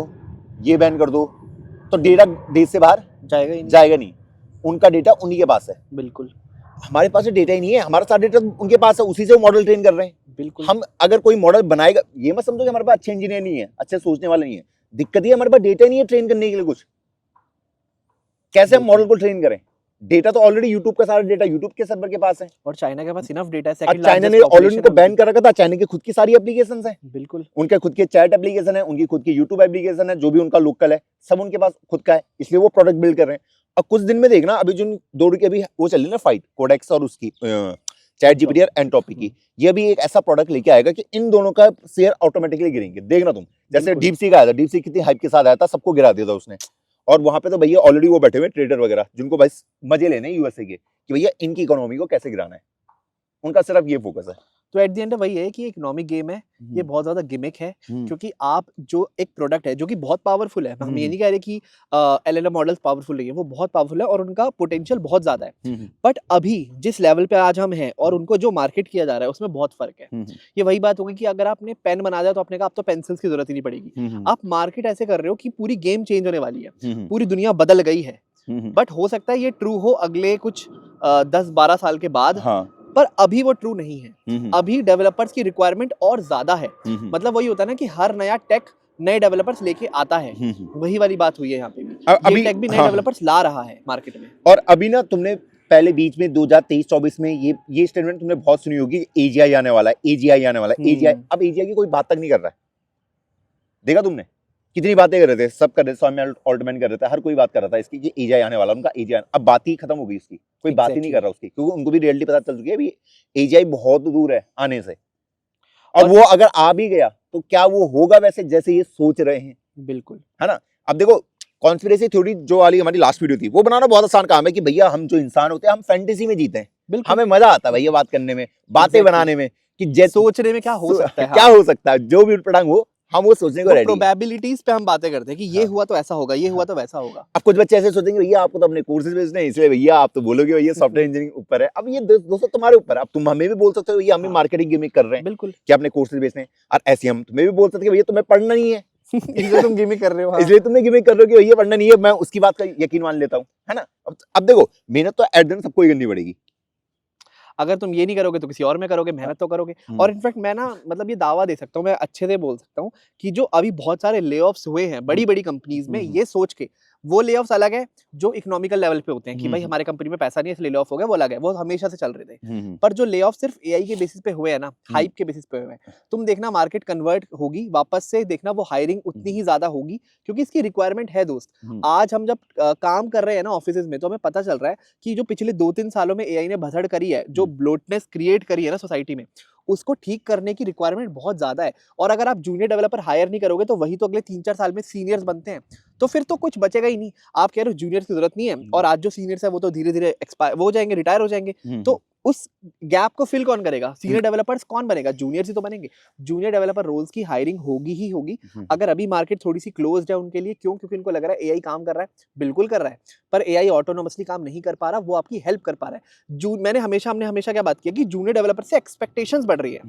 ये बैन कर दो, तो डेटा देश से बाहर जाएगा नहीं। उनका डेटा उन्हीं के पास है। बिल्कुल। हमारे पास डेटा ही नहीं है, हमारा सारा डेटा उनके पास है, उसी से वो मॉडल ट्रेन कर रहे हैं। बिल्कुल। हम अगर कोई मॉडल बनाएगा, ये मत समझो कि हमारे पास अच्छे इंजीनियर नहीं है, अच्छे सोचने वाले नहीं है। दिक्कत ये हमारे पास डेटा नहीं है ट्रेन करने के लिए कुछ। कैसे हम मॉडल को ट्रेन करें? डेटा तो ऑलरेडी यूट्यूब का सारा डेटा यूट्यूब के सर्वर के पास है, और चाइना के पास इनफ डेटा है। चाइना ने ऑलरेडी उनको बैन कर रखा था। चाइना की खुद की सारी एप्लीकेशंस हैं, बिल्कुल, उनके खुद के चैट एप्लीकेशन है, उनकी खुद की यूट्यूब एप्लीकेशन है, जो भी उनका लोकल है सब उनके पास खुद का है, इसलिए वो प्रोडक्ट बिल्ड कर रहे हैं। और कुछ दिन में देखना, अभी जो दौड़ की अभी वो चल रही है ना फाइट, कोडेक्स और उसकी चैट जीपीटी और एंट्रोपिक की, ये भी एक ऐसा प्रोडक्ट लेके आएगा कि इन दोनों का शेयर ऑटोमेटिकली गिरेंगे। देखना तुम, जैसे डीपसीक आया था, डीपसीक कितनी हाइप के साथ आया था, सबको गिरा दिया था उसने। और वहां पे तो भैया ऑलरेडी वो बैठे हुए ट्रेडर वगैरह, जिनको बस मजे लेने हैं यूएसए के कि भैया इनकी इकोनॉमी को कैसे गिराना है, उनका सिर्फ ये फोकस है। तो एट द एंड वही है कि इकोनॉमिक गेम है, ये बहुत ज्यादा गिमिक है, क्योंकि आप जो एक प्रोडक्ट है जो कि बहुत पावरफुल है, हम ये नहीं कह रहे कि एलएलएम मॉडल्स पावरफुल नहीं है, वो बहुत पावरफुल है और उनका पोटेंशियल बहुत ज्यादा है। बट अभी जिस लेवल पे आज हम हैं और उनको जो मार्केट किया जा रहा है उसमें बहुत फर्क है। ये वही बात होगी कि अगर आपने पेन बना दिया तो आपने कहा अब तो पेंसिल्स की जरूरत ही नहीं पड़ेगी। आप मार्केट ऐसे कर रहे हो कि पूरी गेम चेंज होने वाली है, पूरी दुनिया बदल गई है। बट हो सकता है ये ट्रू हो अगले कुछ 10-12 साल के बाद, पर अभी वो ट्रू नहीं है। अभी डेवलपर्स की रिक्वायरमेंट और ज्यादा है। मतलब वही होता है ना कि हर नया टेक नए डेवलपर्स लेके आता है, वही वाली बात हुई है यहाँ पे भी। अभी टेक भी नए डेवलपर्स ला रहा है मार्केट में। और अभी ना तुमने पहले बीच में 2023-24 में ये स्टेटमेंट तुमने बहुत सुनी होगी, एजीआई आने वाला है, एजीआई आने वाला है, एजीआई। अब एजीआई की कोई बात तक नहीं कर रहा है, देखा तुमने कितनी बातें कर रहे थे, सब कर रहे थे, स्वामी ऑल्टमैन कर रहे थे, हर कोई बात कर रहा था इसकी कि एजीआई आने वाला, उनका एजीआई। अब बात ही खत्म हो गई इसकी, कोई बात ही नहीं कर रहा उसकी, क्योंकि उनको भी रियलिटी पता चल चुकी है अभी एजीआई बहुत दूर है आने से। और वो अगर आ भी गया तो क्या वो होगा वैसे जैसे ये सोच रहे हैं? बिल्कुल, है ना। अब देखो कॉन्स्पिरेसी थ्योरी जो वाली हमारी लास्ट वीडियो थी, वो बनाना बहुत आसान काम है कि भैया हम जो इंसान होते हैं हम फैंटेसी में जीते हैं, हमें मजा आता है भैया बात करने में, बातें बनाने में, कि जैसे सोचने में क्या हो सकता है, क्या हो सकता है, जो भी उठपटांग हो हम वो सोचने को रेडी हैं। प्रोबेबिलिटीज पे हम बातें करते हैं कि ये हुआ तो ऐसा होगा, ये हुआ तो वैसा होगा। अब कुछ बच्चे ऐसे सोचेंगे भैया आपको तो अपने कोर्सेज बेचने हैं, इसलिए भैया आप तो बोलोगे भैया सॉफ्टवेयर इंजीनियरिंग ऊपर है। अब ये दोस्तों तुम्हारे ऊपर है। अब तुम हमें भी बोल सकते हो भैया हम भी मार्केटिंग गिमिक कर रहे हैं, बिल्कुल, कि अपने कोर्सेज बेचने हैं। और ऐसे हम तुम्हें भी बोल सकते हैं भैया तुम्हें पढ़ना नहीं है, इसलिए तुम गिमिक कर रहे हो। इसलिए तुमने गिमिक कर रहे हो कि भैया पढ़ना नहीं है, मैं उसकी बात का यकीन मान लेता हूँ, है ना। अब देखो मेहनत तो एट द एंड सबको ही करनी पड़ेगी। अगर तुम ये नहीं करोगे तो किसी और में करोगे, मेहनत तो करोगे। और इनफैक्ट मैं ना मतलब ये दावा दे सकता हूँ, मैं अच्छे से बोल सकता हूँ कि जो अभी बहुत सारे ले ऑफ्स हुए हैं बड़ी बड़ी कंपनीज में, ये सोच के वो ले ऑफ्स अलग है जो इकोनॉमिकल लेवल पे होते हैं कि भाई हमारे कंपनी में पैसा नहीं है इसलिए ले ऑफ हो गया, वो अलग है, वो हमेशा से चल रहे थे। पर जो ले ऑफ सिर्फ एआई के बेसिस पे हुए हैं ना, हाइप के बेसिस पे हुए हैं, तुम देखना मार्केट कन्वर्ट होगी वापस से, देखना वो हायरिंग उतनी ही ज्यादा होगी क्योंकि इसकी रिक्वायरमेंट है दोस्त। आज हम जब काम कर रहे हैं ना ऑफिस में, तो हमें पता चल रहा है कि जो पिछले 2-3 सालों में एआई ने भसड़ करी है, जो ब्लोटनेस क्रिएट करी है ना सोसाइटी में, उसको ठीक करने की रिक्वायरमेंट बहुत ज्यादा है। और अगर आप जूनियर डेवलपर हायर नहीं करोगे तो वही तो अगले 3-4 साल में सीनियर्स बनते हैं, तो फिर तो कुछ बचेगा ही नहीं। आप कह रहे हो जूनियर्स की जरूरत नहीं है, और आज जो सीनियर्स है वो तो धीरे धीरे एक्सपायर हो जाएंगे, रिटायर हो जाएंगे, तो उस गैप को फिल कौन करेगा? सीनियर डेवलपर्स कौन बनेगा? जूनियर ही तो बनेंगे। जूनियर डेवलपर रोल्स की हायरिंग होगी ही होगी। अगर अभी मार्केट थोड़ी सी क्लोज्ड है उनके लिए, क्यों? क्योंकि उनको लग रहा है एआई काम कर रहा है, बिल्कुल कर रहा है, पर एआई ऑटोनोमसली काम नहीं कर पा रहा, वो आपकी हेल्प कर पा रहा है। हमने हमेशा क्या बात की कि जूनियर डेवलपर से एक्सपेक्टेशंस बढ़ रही है,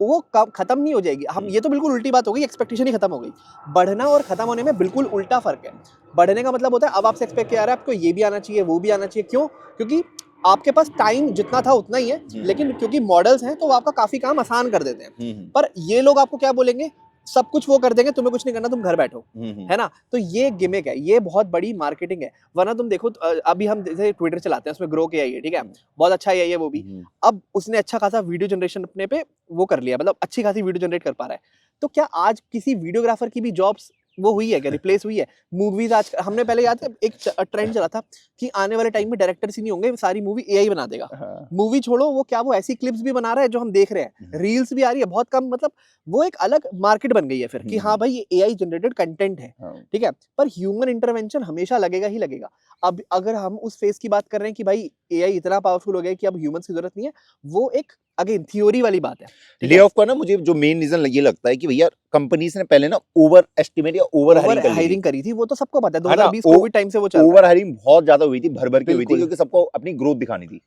वो खत्म नहीं हो जाएगी। हम ये तो बिल्कुल उल्टी बात हो गई, एक्सपेक्टेशन ही खत्म हो गई। बढ़ना और खत्म होने में बिल्कुल उल्टा फर्क है। बढ़ने का मतलब होता है अब आपसे एक्सपेक्ट किया जा रहा है आपको ये भी आना चाहिए, वो भी आना चाहिए। क्यों? क्योंकि आपके पास टाइम जितना था उतना ही है, लेकिन क्योंकि मॉडल्स हैं तो वो आपका काफी काम आसान कर देते हैं। पर ये लोग आपको क्या बोलेंगे? सब कुछ वो कर देंगे, तुम्हें कुछ नहीं करना, तुम घर बैठो, है ना? तो ये गिमिक है, ये बहुत बड़ी मार्केटिंग है। वरना तुम देखो अभी हम जैसे ट्विटर चलाते हैं, उसमें ग्रो के आई है, ठीक है, बहुत अच्छा AI है वो भी। अब उसने अच्छा खासा वीडियो जनरेशन अपने पे वो कर लिया, मतलब अच्छी खासी वीडियो जनरेट कर पा रहा है। तो क्या आज किसी वीडियोग्राफर की भी जॉब्स वो हुई है क्या, रिप्लेस हुई है? मूवीज आज हमने पहले याद है एक ट्रेंड चला था कि आने वाले टाइम में डायरेक्टर्स ही नहीं होंगे, सारी मूवी एआई बना देगा। मूवी छोड़ो, वो क्या वो ऐसी क्लिप्स भी बना रहा है जो हम देख रहे हैं, रील्स भी आ रही है बहुत कम, मतलब वो एक अलग मार्केट बन गई है फिर कि हाँ भाई ये एआई जनरेटेड कंटेंट है, ठीक है। पर ह्यूमन इंटरवेंशन हमेशा लगेगा ही लगेगा। अब अगर हम उस फेज की बात कर रहे हैं कि भाई एआई इतना पावरफुल हो गया कि अब ह्यूमंस की जरूरत नहीं है, वो एक अगेन थ्योरी वाली बात है। ले ऑफ का ना मुझे जो मेन रीजन ये लगता है कि भैया कंपनीज ने पहले ना ओवर एस्टिमेट या ओवर हायरिंग करी थी, वो तो सबको पता है 2020 कोविड टाइम से वो चल रहा है। ओवर हायरिंग बहुत ज्यादा हुई थी, भर भर के हुई थी, क्योंकि सबको अपनी ग्रोथ दिखानी थी।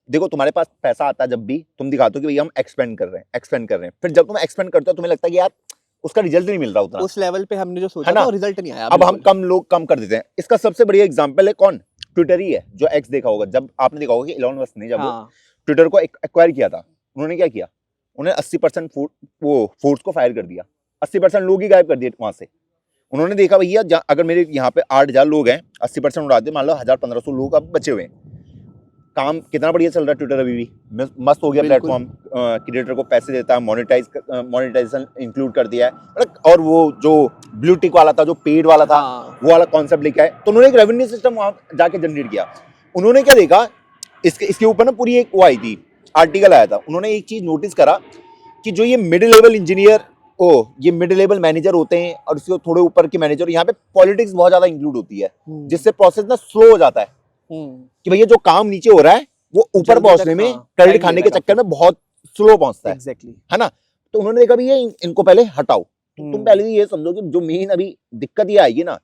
देखो तुम्हारे पास पैसा आता है जब भी तुम दिखाते हो कि भैया हम एक्सपेंड कर रहे हैं, फिर जब तुम एक्सपेंड करते हो तुम्हें लगता है कि यार उसका रिजल्ट नहीं मिल रहा उतना, उस लेवल पे हमने जो सोचा था वो रिजल्ट नहीं आया। अब हम कम कर देते हैं। इसका सबसे बढ़िया एग्जांपल है कौन? ट्विटर ही है, जो एक्स देखा होगा, जब आपने देखा होगा कि इलॉन मस्क ने जब ट्विटर को एक्वायर किया था, उन्होंने क्या किया? उन्हें 80% वो फोर्स को फायर कर दिया, 80% लोग ही गायब कर दिए वहां से। उन्होंने देखा भैया अगर मेरे यहाँ पे 8,000 लोग हैं, 80% उड़ा दिए, मान लो 1,000-1,500 लोग अब बचे हुए हैं। काम कितना बढ़िया चल रहा है ट्विटर, अभी भी मस्त हो गया प्लेटफॉर्म, क्रिएटर को पैसे देता है, मोनेटाइजेशन इंक्लूड कर दिया है, और वो जो ब्लू टिक वाला था, जो पेड वाला था, वो वाला कॉन्सेप्ट लेके आए। तो उन्होंने एक रेवेन्यू सिस्टम वहां जाके जनरेट किया। उन्होंने क्या देखा, इसके ऊपर ना पूरी एक वो आई थी, आर्टिकल आया था। उन्होंने एक चीज नोटिस करा कि जो ये मिडिल लेवल इंजीनियर, ये मिडिल लेवल मैनेजर होते हैं, और उसके थोड़े ऊपर के मैनेजर, यहाँ पे पॉलिटिक्स बहुत ज्यादा इंक्लूड होती है, जिससे प्रोसेस ना स्लो हो जाता है कि भैया जो काम नीचे हो रहा है वो ऊपर पहुंचने में, क्रेडिट खाने के चक्कर में बहुत स्लो पहुंचता है, है ना। तो उन्होंने देखा भैया इनको पहले हटाओ। तुम पहले ये समझो कि जो मेन अभी दिक्कत ये आएगी ना,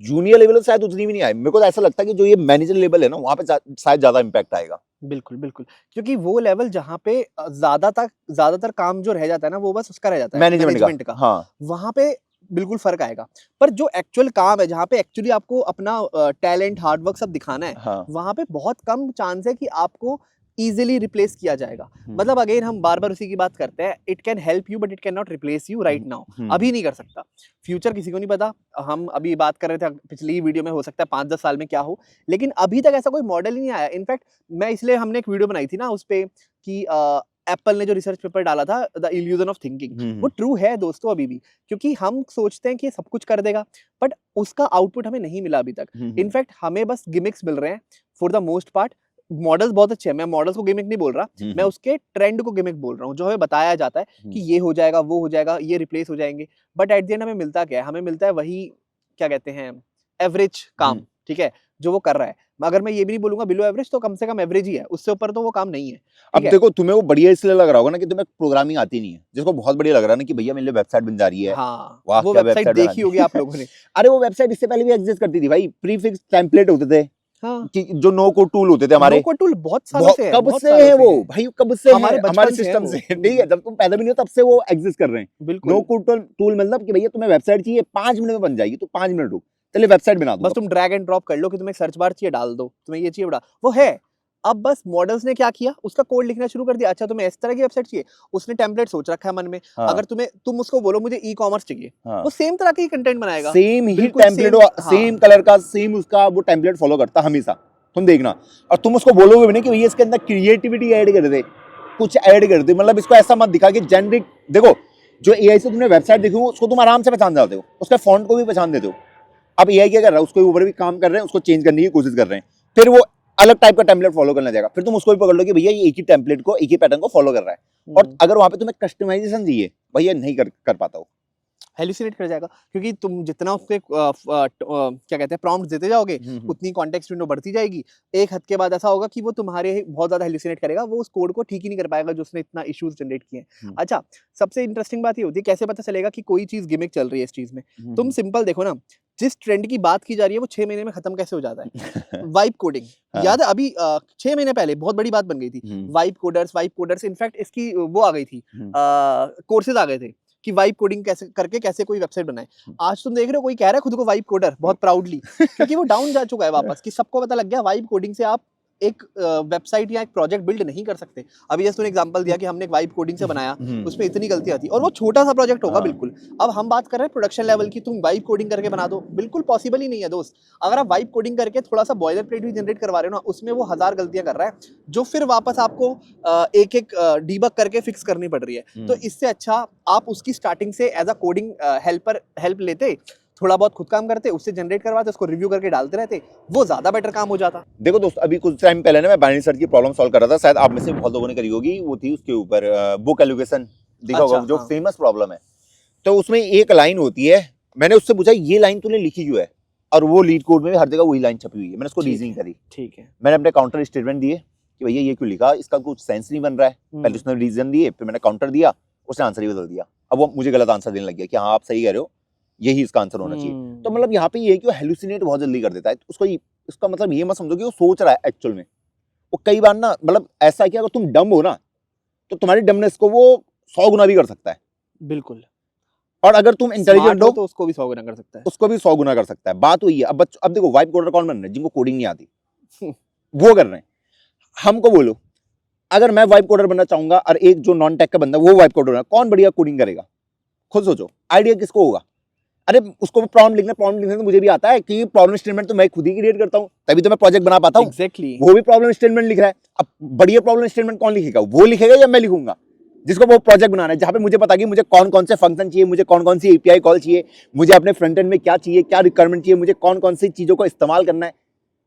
जूनियर लेवल शायद उतनी भी नहीं आए। मेरे को तो ऐसा लगता है कि जो ये मैनेजर लेवल है ना, वहां पे शायद ज्यादा इंपैक्ट आएगा। बिल्कुल बिल्कुल, क्योंकि वो लेवल जहाँ पे ज्यादातर काम जो रह जाता है ना, वो बस उसका रह जाता है, मैनेजमेंट का। हाँ, वहां पे बिल्कुल फर्क आएगा। पर जो एक्चुअल काम है, जहाँ पे एक्चुअली आपको अपना टैलेंट, हार्डवर्क सब दिखाना है, हाँ, वहां पे बहुत कम चांस है कि आपको इजीली रिप्लेस किया जाएगा। मतलब अगेन हम बार बार उसी की बात करते हैं, it can help you but it can not replace you right now. अभी नहीं कर सकता, फ्यूचर किसी को नहीं पता। हम अभी बात कर रहे थे पिछली वीडियो में, हो सकता है 5-10 साल में क्या हो, लेकिन अभी तक ऐसा कोई मॉडल ही नहीं आया। इनफैक्ट मैं इसलिए हमने एक वीडियो बनाई थी ना उस पे कि एप्पल ने जो रिसर्च पेपर डाला था, द इल्यूजन ऑफ थिंकिंग, वो ट्रू है दोस्तों अभी भी। क्योंकि हम सोचते हैं कि सब कुछ कर देगा, बट उसका आउटपुट हमें नहीं मिला अभी तक। इनफैक्ट हमें बस गिमिक्स मिल रहे हैं for the most part. Models बहुत अच्छे हैं, मैं मॉडल्स को गिमिक नहीं बोल रहा, मैं उसके ट्रेंड को गिमिक बोल रहा हूँ, जो हमें बताया जाता है कि ये हो जाएगा, वो हो जाएगा, ये रिप्लेस हो जाएंगे। बट एट द एंड हमें मिलता क्या है? हमें मिलता है वही, क्या कहते हैं, एवरेज काम, ठीक है, जो वो कर रहा है। अगर मैं ये भी नहीं बोलूंगा बिलो एवरेज, तो कम से कम एवरेज ही है, उससे ऊपर तो वो काम नहीं है। अब देखो तुम्हें वो बढ़िया इसलिए लग रहा होगा ना कि तुम्हें प्रोग्रामिंग आती नहीं है, जिसको बहुत बढ़िया लग रहा है ना कि भैया मेरे लिए वेबसाइट बन जा रही है। हाँ, वो वेबसाइट देखी होगी आप लोगों ने। अरे वो वेबसाइट इससे पहले भी एग्जिस्ट करती थी भाई, प्रीफिक्स टेम्पलेट होते थे। हाँ, कि जो नो कोड टूल होते थे हमारे, नो कोड टूल बहुत सालों से है, कब से है वो भाई, कब से हमारे सिस्टम से, ठीक है, जब तुम पैदा भी नहीं हो तब से वो एग्जिस्ट कर रहे हैं। नो कोड टूल मतलब कि भैया तुम्हें वेबसाइट चाहिए 5 मिनट में बन जाएगी, तो 5 मिनट रुक, चलिए वेबसाइट बना दो, बस तुम ड्रैग एंड ड्रॉप कर लो कि तुम्हें सर्च बार चाहिए, डाल दो, तुम्हें ये चाहिए, बड़ा वो है। अब बस मॉडल्स ने क्या किया, उसका कोड लिखना शुरू कर दिया। अच्छा तुम्हें इस तरह की वेबसाइट चाहिए, उसने टेम्पलेट सोच रखा है मन में। हाँ, अगर तुम उसको बोलो मुझे ई कॉमर्स चाहिए, हाँ, वो सेम तरह का कंटेंट बनाएगा, सेम ही टेम्पलेट, सेम कलर का, सेम उसका वो टेम्पलेट फॉलो करता हमेशा, तुम देखना। और तुम उसको बोलोगे भी नहीं कि भैया इसके अंदर क्रिएटिविटी ऐड कर दे, कुछ ऐड कर दे, मतलब इसको ऐसा मत दिखा कि जेनरिक। देखो जो एआई से तुमने वेबसाइट देखी उसको तुम आराम से पहचान जाते हो, उसका फॉन्ट को भी पहचान देते हो। अब एआई क्या कर रहा है, उसके ऊपर भी काम कर रहे हैं, उसको चेंज करने की कोशिश कर रहे हैं, फिर वो अलग टाइप का टेम्पलेट फॉलो करना जाएगा, फिर तुम उसको भी पकड़ लो कि भैया ये एक ही टेम्पलेट को, एक ही पैटर्न को फॉलो कर रहा है। और अगर वहां पे तुम्हें कस्टमाइजेशन चाहिए, भैया नहीं कर पाता हो। हेलुसिनेट कर जाएगा, क्योंकि तुम जितना उसके क्या कहते हैं प्रॉम्प्ट देते जाओगे उतनी कॉन्टेक्स्ट विंडो बढ़ती जाएगी। एक हद के बाद ऐसा होगा कि वो तुम्हारे बहुत ज्यादा हेलुसिनेट करेगा, वो उस कोड को ठीक ही नहीं कर पाएगा जो उसने इतना इश्यूज जनरेट किए हैं। अच्छा, सबसे इंटरेस्टिंग बात ये होती है कैसे पता चलेगा कि कोई चीज गिमिक चल रही है इस चीज में। तुम सिंपल देखो ना, जिस ट्रेंड की बात की जा रही है वो 6 महीने में खत्म कैसे हो जाता है। वाइब कोडिंग, याद है अभी 6 महीने पहले बहुत बड़ी बात बन गई थी, वाइब कोडर्स। इनफैक्ट इसकी वो आ गई थी, कोर्सेज आ गए थे कि वाइब कोडिंग कैसे करके कैसे कोई वेबसाइट बनाए। आज तुम देख रहे हो कोई कह रहा है खुद को वाइब कोडर बहुत प्राउडली, क्योंकि वो डाउन जा चुका है वापस, कि सबको पता लग गया वाइब कोडिंग से आप एक वेबसाइट या एक प्रोजेक्ट बिल्ड नहीं कर सकते। अभी जैसे तूने एग्जांपल दिया कि हमने एक वाइब कोडिंग से बनाया, उसमें इतनी गलतियां थी, और वो छोटा सा प्रोजेक्ट होगा बिल्कुल। अब हम बात कर रहे हैं प्रोडक्शन लेवल की, तुम वाइब कोडिंग करके बना दो, बिल्कुल पॉसिबल ही नहीं है दोस्त। अगर आप वाइब कोडिंग करके थोड़ा सा बॉयलर प्लेट भी जनरेट करवा रहे हो ना, उसमें वो 1000 गलतियां कर रहा है, जो फिर वापस आपको एक एक डीबग करके फिक्स करनी पड़ रही है। तो इससे अच्छा आप उसकी स्टार्टिंग से एज अ कोडिंग हेल्प लेते, थोड़ा बहुत खुद काम करते, उससे जनरेट करवाते, उसको रिव्यू करके डालते रहते, वो ज्यादा बेटर काम हो जाता। देखो दोस्त, अभी कुछ टाइम पहले ना मैं बाइनरी सर्च की प्रॉब्लम सॉल्व कर रहा था, शायद आप में से बहुत लोगों ने करी होगी। वो थी उसके ऊपर बुक एलोकेशन दिखा होगा, जो फेमस प्रॉब्लम है। तो उसमें एक लाइन होती है, मैंने उससे पूछा ये लाइन तूने लिखी क्यों है, और वो लीड कोड में भी हर जगह वही लाइन छपी हुई है। मैंने उसको रीजनिंग करी, ठीक है, मैंने अपने काउंटर स्टेटमेंट दिए कि भैया ये क्यों लिखा, इसका कुछ सेंस नहीं बन रहा है। पहले उसने रीजन दिए, फिर मैंने काउंटर दिया, उसने आंसर ही बदल दिया। अब वो मुझे गलत आंसर देने लग गया कि हाँ आप सही कह रहे हो, यही इसका आंसर होना चाहिए। तो मतलब यहाँ पे ये है कि वो हेलुसिनेट बहुत जल्दी कर देता है। उसको इसका मतलब ये मत समझो कि वो सोच रहा है एक्चुअल में। वो कई बार ना मतलब ऐसा है कि अगर तुम डम हो ना, तो तुम्हारी डमनेस को वो 100 गुना भी कर सकता है। बिल्कुल। और अगर तुम इंटेलिजेंट हो तो उसको भी 100 गुना कर सकता है, उसको भी 100 गुना कर सकता है। बात वही है। अब देखो वाइब कोडर कौन बन रहे हैं, जिनको कोडिंग नहीं आती वो कर रहे हैं। हमको बोलो, अगर मैं वाइब कोडर बनना चाहूंगा और एक जो नॉन टेक का बंदा वो वाइब कोडर है, कौन बढ़िया कोडिंग करेगा? खुद सोचो, आइडिया किसको होगा? अरे उसको प्रॉब्लम लिखने तो मुझे भी आता है कि प्रॉब्लम स्टेटमेंट तो मैं खुद ही क्रिएट करता हूँ, तभी तो मैं प्रोजेक्ट बना पाता हूँ। Exactly. वो भी प्रॉब्लम स्टेटमेंट लिख रहा है। अब बढ़िया प्रॉब्लम स्टेटमेंट कौन लिखेगा? वो लिखेगा या मैं लिखूंगा? जिसको वो प्रोजेक्ट बनाना है, जहां पे मुझे पता कि मुझे कौन कौन से फंक्शन चाहिए, मुझे कौन कौन सी एपीआई कॉल चाहिए, मुझे अपने फ्रंट एंड में क्या चाहिए, क्या रिक्वायरमेंट चाहिए, मुझे कौन कौन सी चीजों को इस्तेमाल करना है।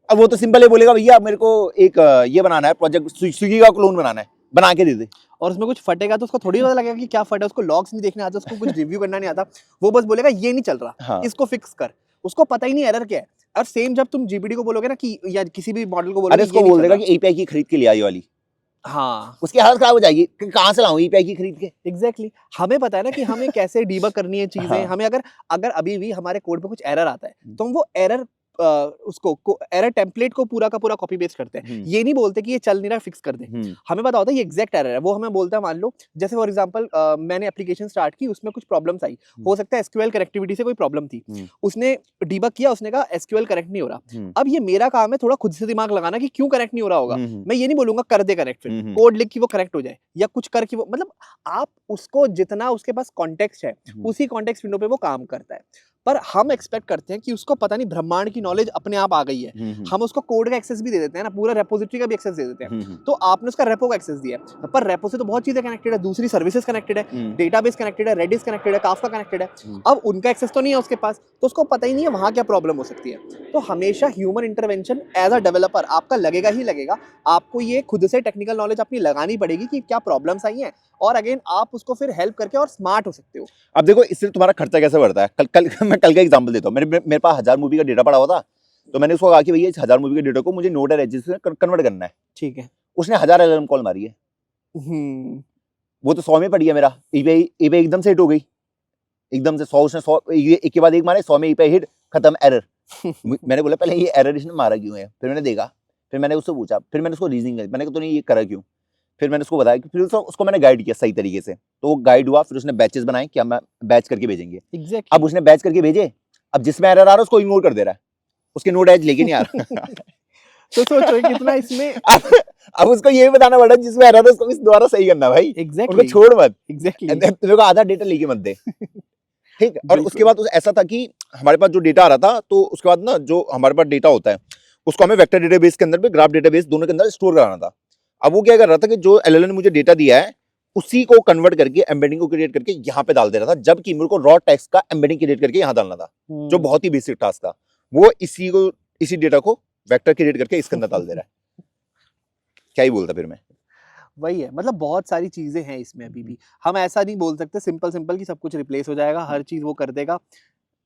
अब वो तो सिंपल है, बोलेगा भैया मेरे को एक ये बनाना है प्रोजेक्ट, स्विगी का क्लोन बनाना है, बना के दे दे। और उसमें कुछ फटेगा तो उसको थोड़ी पता लगेगा कि क्या फटा, उसको लॉग्स नहीं देखने आते, उसको कुछ रिव्यू करना नहीं आता, वो बस बोलेगा ये नहीं चल रहा, हाँ। इसको फिक्स कर। उसको पता ही नहीं एरर क्या है। और सेम जब तुम जीपीटी को बोलोगे ना कि या किसी भी मॉडल को बोलोगे, इसको बोल देगा कि एपीआई की खरीद के ले आई वाली, हाँ, उसकी हालत खराब हो जाएगी कि कहां से लाऊं एपीआई की खरीद के। एग्जैक्टली। हमें पता है ना कि हमें कैसे डीबग करनी है चीजें। हाँ। हमें अगर अभी भी हमारे कोड पे कुछ एरर आता है तो हम वो एरर उसको एरर टेम्पलेट को पूरा का पूरा कॉपी पेस्ट करते हैं। ये नहीं बोलते कि ये चल नहीं रहा, फिक्स कर दे। हमें पता होता है ये एग्जैक्ट एरर है, वो हमें बोलता है। मान लो जैसे फॉर एग्जांपल मैंने एप्लीकेशन स्टार्ट की, उसमें कुछ प्रॉब्लम्स आई, हो सकता है एसक्यूएल कनेक्टिविटी से कोई प्रॉब्लम थी, उसने डीबग किया, उसने कहा एसक्यूएल कनेक्ट नहीं हो रहा। अब ये मेरा काम है थोड़ा खुद से दिमाग लगाना कि क्यों कनेक्ट नहीं हो रहा होगा। मैं ये नहीं बोलूंगा कर दे कनेक्ट, फिर कोड लिख के वो कनेक्ट हो जाए या कुछ कर कि वो, मतलब आप उसको जितना उसके पास कॉन्टेक्स्ट है उसी कॉन्टेक्स्ट विंडो पे वो काम करता है। पर हम एक्सपेक्ट करते हैं कि उसको पता नहीं ब्रह्मांड की नॉलेज अपने आप आ गई है। हम उसको कोड का एक्सेस भी दे देते हैं ना, पूरा रेपोजिटरी का भी एक्सेस दे देते हैं। तो आपने उसका रेपो का एक्सेस दिया है, पर रेपो से तो बहुत चीजें कनेक्टेड है, दूसरी सर्विसेज कनेक्टेड है, डेटाबेस कनेक्टेड है, रेडिस कनेक्टेड है, काफका कनेक्टेड है। अब उनका एक्सेस तो नहीं है उसके पास, तो उसको पता ही नहीं है वहां क्या प्रॉब्लम हो सकती है। तो हमेशा human intervention as a developer आपका लगेगा ही लगेगा। आपको ये खुद से टेक्निकल नॉलेज अपनी लगानी पड़ेगी कि क्या प्रॉब्लम्स आई हैं, और अगेन आप उसको फिर हेल्प करके और स्मार्ट हो सकते हो। अब देखो इससे तुम्हारा खर्चा कैसे बढ़ता है। मैं कल का एग्जांपल देता हूँ। मेरे पास 1000 मूवी का डेटा पड़ा हुआ था, तो मैंने उसको कहा कि भैया इस 1000 मूवी के डेटा को मुझे नोट रजिस्टर में कन्वर्ट करना है। ठीक है, उसने 1000 अलार्म कॉल मारी है, वो तो 100 में पड़ी है। मेरा ईबे एकदम से हिट हो गई, एकदम से 100, उसने 100 एक के बाद एक मारे, 100 में ईबे हिट, खत्म, एरर। मैंने बोला पहले ये एरर इसने मारा क्यों है, फिर मैंने देखा, फिर मैंने उससे पूछा, फिर मैंने उसको रीजनिंग करी, मैंने कहा तूने ये करा क्यों, फिर मैंने उसको बताया कि फिर उसको मैंने गाइड किया सही तरीके से, तो वो गाइड हुआ। फिर उसने बैचेस बनाए कि हम बैच करके भेजेंगे। Exactly. अब उसने बैच करके भेजे, अब जिसमें एरर आ रहा है उसको इग्नोर कर दे रहा है, उसके नोट एज लेके नहीं आ रहा। तो सोचो कितना इसमें अब उसको ये भी बताना पड़ा जिसमें एरर है उसको भी दोबारा सही करना भाई। Exactly. उनको छोड़ मत, Exactly. तेरे को आधा डेटा लेके मत दे। ठीक। और उसके बाद ऐसा था कि हमारे पास जो डेटा आ रहा था, तो उसके बाद ना जो हमारे पास डेटा होता है उसको हमें वेक्टर डेटाबेस के अंदर भी, ग्राफ डेटाबेस, दोनों के अंदर स्टोर कराना था। अब वो क्या कर रहा था कि जो एलएलएम ने मुझे डेटा दिया है उसी को कन्वर्ट करके, एम्बेडिंग को क्रिएट करके यहाँ पे डाल दे रहा था, जबकि मेरे को रॉ टेक्स्ट का एम्बेडिंग क्रिएट करके यहाँ डालना था, जो बहुत ही बेसिक टास्क था। वो इसी डेटा को वेक्टर क्रिएट करके इसके अंदर डाल दे रहा है। क्या ही बोलता फिर मैं। वही है, मतलब बहुत सारी चीजें हैं इसमें अभी भी। हम ऐसा नहीं बोल सकते सिंपल कि सब कुछ रिप्लेस हो जाएगा, हर चीज वो कर देगा।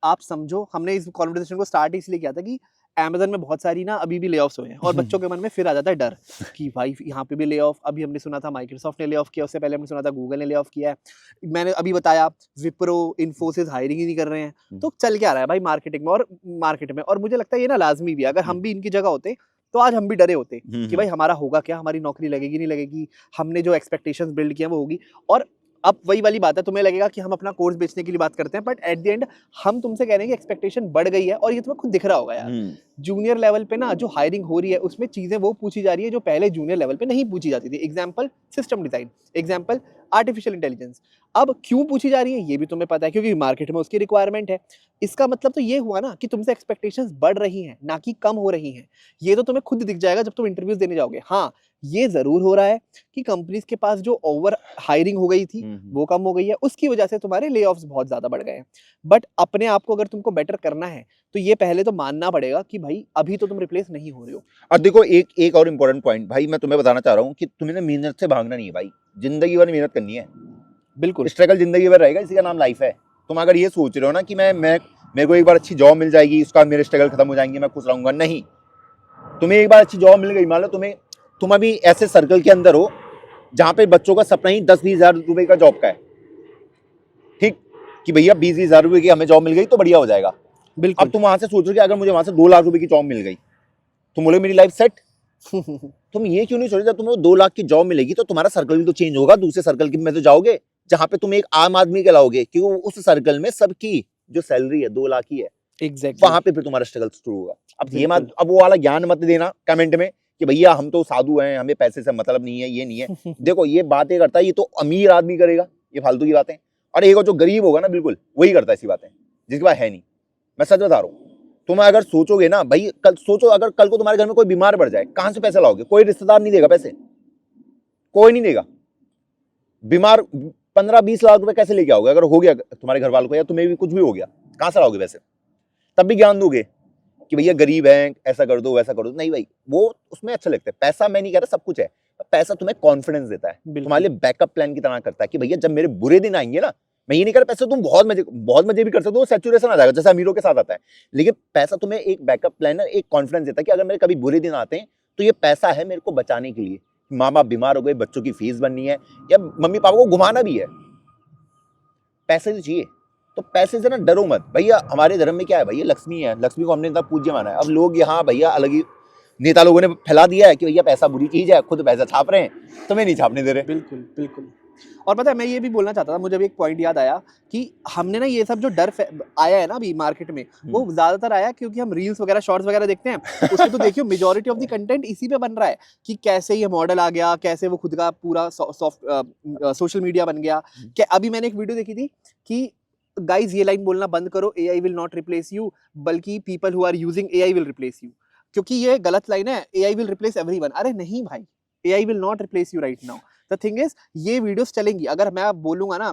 आप समझो, हमने इस कॉन्वर्सेशन को स्टार्ट इसलिए किया था कि अमेज़न में बहुत सारी ना अभी भी ले-ऑफ्स हुए हैं और बच्चों के मन में फिर आ जाता है डर कि भाई यहाँ पे भी ले-ऑफ। अभी हमने सुना था माइक्रोसॉफ्ट ने ले-ऑफ किया, उससे पहले हमने सुना था गूगल ने ले-ऑफ किया है। मैंने अभी बताया विप्रो, इन्फोसिस हायरिंग ही नहीं कर रहे हैं। तो चल क्या रहा है भाई मार्केटिंग में और मार्केट में, और मुझे लगता है ये ना लाज़मी भी है। अगर हम भी इनकी जगह होते तो आज हम भी डरे होते कि भाई हमारा होगा क्या, हमारी नौकरी लगेगी नहीं लगेगी, हमने जो एक्सपेक्टेशंस बिल्ड किए हैं वो होगी। और अब वही वाली बात है, तुम्हें लगेगा कि हम अपना कोर्स बेचने के लिए बात करते हैं, बट एट द एंड हम तुमसे कह रहे हैं कि एक्सपेक्टेशन बढ़ गई है और ये तुम्हें खुद दिख रहा होगा यार। जूनियर लेवल पे ना जो हायरिंग हो रही है उसमें चीजें वो पूछी जा रही है जो पहले जूनियर लेवल पे नहीं पूछी जाती थी। Example system design, example artificial intelligence. अब क्यों पूछी जा रही है ये भी तुम्हें पता है, क्योंकि मार्केट में उसकी रिक्वायरमेंट है। इसका मतलब तो ये हुआ ना कि तुमसे एक्सपेक्टेशंस बढ़ रही हैं, ना कि कम हो रही हैं। ये तो तुम्हें खुद दिख जाएगा जब तुम इंटरव्यूज देने जाओगे। हाँ, ये जरूर हो रहा है कि कंपनीज के पास जो ओवर हायरिंग हो गई थी वो कम हो गई है, उसकी वजह से तुम्हारे ले ऑफ्स बहुत ज्यादा बढ़ गए हैं। बट अपने आप को अगर तुमको बेटर करना है तो ये पहले तो मानना पड़ेगा कि भाई अभी तो तुम रिप्लेस नहीं हो रहे हो। और देखो एक और इम्पोर्टेंट पॉइंट भाई मैं तुम्हें बताना चाह रहा हूँ कि तुम्हें ना मेहनत से भागना नहीं है भाई, जिंदगी भर मेहनत करनी है। बिल्कुल, स्ट्रगल जिंदगी भर रहेगा, इसी का नाम लाइफ है। तुम अगर ये सोच रहे हो ना कि मैं मेरे को एक बार अच्छी जॉब मिल जाएगी, उसका बाद मेरे स्ट्रगल खत्म हो जाएंगे, मैं खुश रहूंगा, नहीं। तुम्हें एक बार अच्छी जॉब मिल गई, मान लो तुम अभी ऐसे सर्कल के अंदर हो जहां पे बच्चों का सपना ही 10-20 हजार रुपए का जॉब का है, ठीक, कि भैया 20-20 हजार रुपए की हमें जॉब मिल गई तो बढ़िया हो जाएगा। बिल्कुल। अब तुम वहां से सोच रहे हो कि अगर मुझे वहां से 2 लाख रुपए की जॉब मिल गई, तुम बोले मेरी लाइफ सेट। तुम ये क्यों नहीं सोच रहे, जब तुम्हें 2 लाख की जॉब मिलेगी तो तुम्हारा सर्कल भी तो चेंज होगा, दूसरे सर्कल में तो जाओगे जहां पे तुम एक आम आदमी कहलाओगे, क्योंकि उस सर्कल में सबकी जो सैलरी है 2 लाख ही है। एग्जैक्टली, वहां पे फिर तुम्हारा स्ट्रगल शुरू होगा। अब वो वाला ज्ञान मत देना कमेंट में कि भैया हम तो साधु हैं, हमें पैसे से मतलब नहीं है, ये नहीं है। देखो ये बातें करता है ये तो अमीर आदमी करेगा ये फालतू की बातें, और एक जो गरीब होगा ना बिल्कुल वही करता है ऐसी बातें जिसके पास है नहीं। मैं सच बता रहा हूँ, तुम अगर सोचोगे ना भाई, कल सोचो अगर कल को तुम्हारे घर में कोई बीमार पड़ जाए, कहां से पैसे लाओगे? कोई रिश्तेदार नहीं देगा पैसे, कोई नहीं देगा। बीमार 15-20 लाख रुपए कैसे लेके आओगे अगर हो गया तुम्हारे घर वालों को, या तुम्हें भी कुछ भी हो गया, कहां से लाओगे पैसे? तब भी ज्ञान दोगे कि भैया गरीब है, ऐसा कर दो वैसा कर दो। नहीं भाई, वो उसमें अच्छा लगता है पैसा, मैं नहीं कह रहा सब कुछ है, पैसा तुम्हें कॉन्फिडेंस देता है, तुम्हारे लिए बैकअप प्लान की तरह करता है कि भैया जब मेरे बुरे दिन आएंगे ना, मैं ये नहीं कर रहा पैसे तुम बहुत मजे भी कर सकते हो, सैचुरेशन आ जाएगा जैसे अमीरों के साथ आता है, लेकिन पैसा तुम्हें एक बैकअप प्लान है, एक कॉन्फिडेंस देता है कि अगर मेरे कभी बुरे दिन आते हैं तो ये पैसा है मेरे को बचाने के लिए। माँ बाप बीमार हो गए, बच्चों की फीस बननी है, या मम्मी पापा को घुमाना भी है, पैसे तो चाहिए। तो पैसे से ना डरो मत भैया। हमारे धर्म में क्या है भैया, लक्ष्मी है, लक्ष्मी को हमने इतना पूज्य माना है। अब लोग यहाँ भैया अलग ही नेता लोगों ने फैला दिया है कि भैया पैसा बुरी चीज है, खुद पैसा छाप रहे हैं, तुम्हें नहीं छापने दे रहे। बिल्कुल बिल्कुल। और पता है मैं ये भी बोलना चाहता था, मुझे अभी एक पॉइंट याद आया कि हमने ना ये सब जो डर आया है ना अभी मार्केट में, वो ज्यादातर आया क्योंकि हम रील्स वगैरह शॉर्ट्स वगैरह देखते हैं। उसमें तो देखियो मेजॉरिटी ऑफ द कंटेंट इसी पे बन रहा है कि कैसे ये मॉडल आ गया, कैसे वो खुद का पूरा सोशल मीडिया बन गया। अभी मैंने एक वीडियो देखी थी कि गाइज ये लाइन बोलना बंद करो, AI will not replace you, बल्कि people who are using AI will replace you. क्योंकि ये गलत लाइन है, एआई विल रिप्लेस एवरीवन। अरे नहीं भाई, AI will not replace you right now. The thing is ये वीडियोस चलेंगी। अगर मैं बोलूंगा ना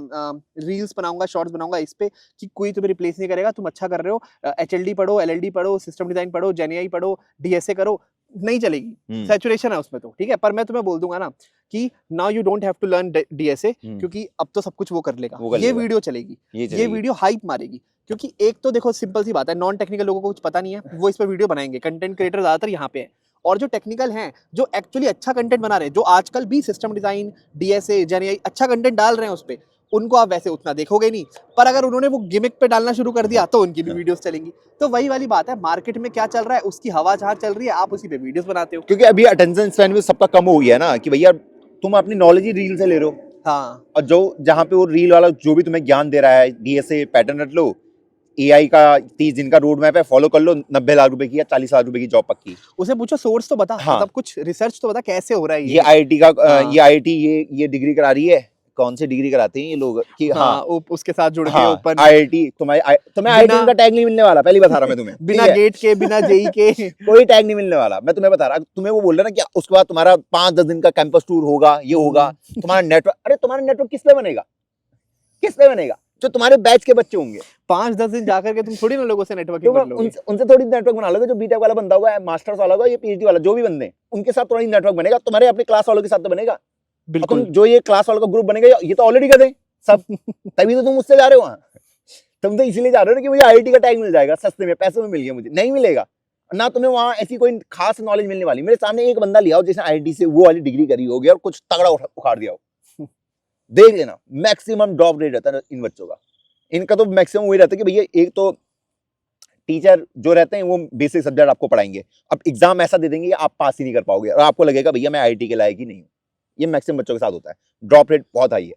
रील्स बनाऊंगा, शॉर्ट्स बनाऊंगा इस पे कि कोई तुम्हें रिप्लेस नहीं करेगा, तुम अच्छा कर रहे हो, एचएलडी पढ़ो, एलएलडी पढ़ो, सिस्टम डिजाइन पढ़ो, जेएनआई पढ़ो, डीएसए करो, नहीं चलेगी, सैचुरेशन है उसमें तो, ठीक है। पर मैं तुम्हें बोल दूंगा ना कि now you don't have to learn DSA, क्योंकि अब तो सब कुछ वो कर लेगा, ये वीडियो चलेगी, ये वीडियो हाइप मारेगी। क्योंकि एक तो देखो सिंपल सी बात है, नॉन टेक्निकल लोगों को कुछ पता नहीं है, वो इस पर वीडियो बनाएंगे। कंटेंट क्रिएटर ज्यादातर यहाँ पे है, और जो टेक्निकल हैं, जो एक्चुअली अच्छा कंटेंट बना रहे हैं, जो आजकल भी सिस्टम डिजाइन, डीएसए, जेएनआई अच्छा कंटेंट डाल रहे हैं उस पे, उनको आप वैसे उतना देखोगे नहीं। पर अगर उन्होंने वो गिमिक पे डालना शुरू कर दिया तो उनकी भी वीडियोस चलेंगी। तो वही वाली बात है, मार्केट में क्या चल रहा है, उसकी हवा जहाँ चल रही है, आप उसी पे वीडियोस बनाते हो। क्योंकि अभी अटेंशन स्पैन भी सबका कम हो गया है ना, कि भैया तुम अपनी नॉलेज ही रील से ले रहे हो। हाँ, और जो जहाँ पे वो रील वाला जो भी तुम्हें ज्ञान दे रहा है, डीएसए पैटर्न रट लो, एआई का 30 दिन का रोड मैप है, फॉलो कर लो, 90 लाख रुपए की या 40 लाख रुपए की जॉब पक्की। उसे पूछो सोर्स तो बता, हाँ, मतलब कुछ रिसर्च तो बता कैसे हो रहा है ये आईआईटी का हाँ, ये आईआईटी ये डिग्री करा रही है, कौन सी डिग्री कराते हैं ये लोग कि हाँ, उसके साथ जुड़ के हाँ, ओपन आईआईटी तुम्हें आईआईटी का टैग नहीं मिलने वाला, पहली बता रहा मैं तुम्हें। बिना गेट के, बिना जेई के कोई टैग नहीं मिलने वाला, मैं तुम्हें बता रहा। तुम्हें वो बोल रहा ना कि उसके बाद तुम्हारा 5-10 दिन का कैंपस टूर होगा, ये होगा, तुम्हारा नेटवर्क, अरे तुम्हारा नेटवर्क किस पे बनेगा, किस पे बनेगा? जो तुम्हारे बैच के बच्चे होंगे। 5-10 दिन जाकर के तुम थोड़ी ना लोगों से नेटवर्किंग कर लोगे। उनसे थोड़ी नेटवर्क बना लोगे। जो बीटेक वाला बंदा होगा, मास्टर्स वाला होगा, ये पीएचडी वाला, जो भी बंदे, उनके साथ थोड़ा नेटवर्क बनेगा। तुम्हारे अपने क्लास वालों के साथ तो बनेगा। और बिल्कुल तुम जो ये क्लास वालों का ग्रुप बनेगा ये तो ऑलरेडी कर दें सब, तभी तो तुम मुझसे जा रहे हो वहां। तुम तो इसीलिए जा रहे हो ना कि मुझे आईआईटी का टैग मिल जाएगा सस्ते में, पैसों में मिल गया, मुझे नहीं मिलेगा ना। तुम्हें वहां ऐसी कोई खास नॉलेज मिलने वाली। मेरे सामने एक बंदा लिया हो जिसने आईआईटी से वो वाली डिग्री करी होगी और कुछ तगड़ा उखाड़ दिया हो, देख लेना मैक्सिमम ड्रॉप रेट रहता है इन बच्चों का। इनका तो मैक्सिमम वही रहता है कि भैया एक तो टीचर जो रहते हैं वो बेसिक सब्जेक्ट आपको पढ़ाएंगे, अब एग्जाम ऐसा दे देंगे कि आप पास ही नहीं कर पाओगे और आपको लगेगा भैया मैं आईआईटी के लायक ही नहीं हूँ। ये मैक्सिमम बच्चों के साथ होता है, ड्रॉप रेट बहुत हाई है।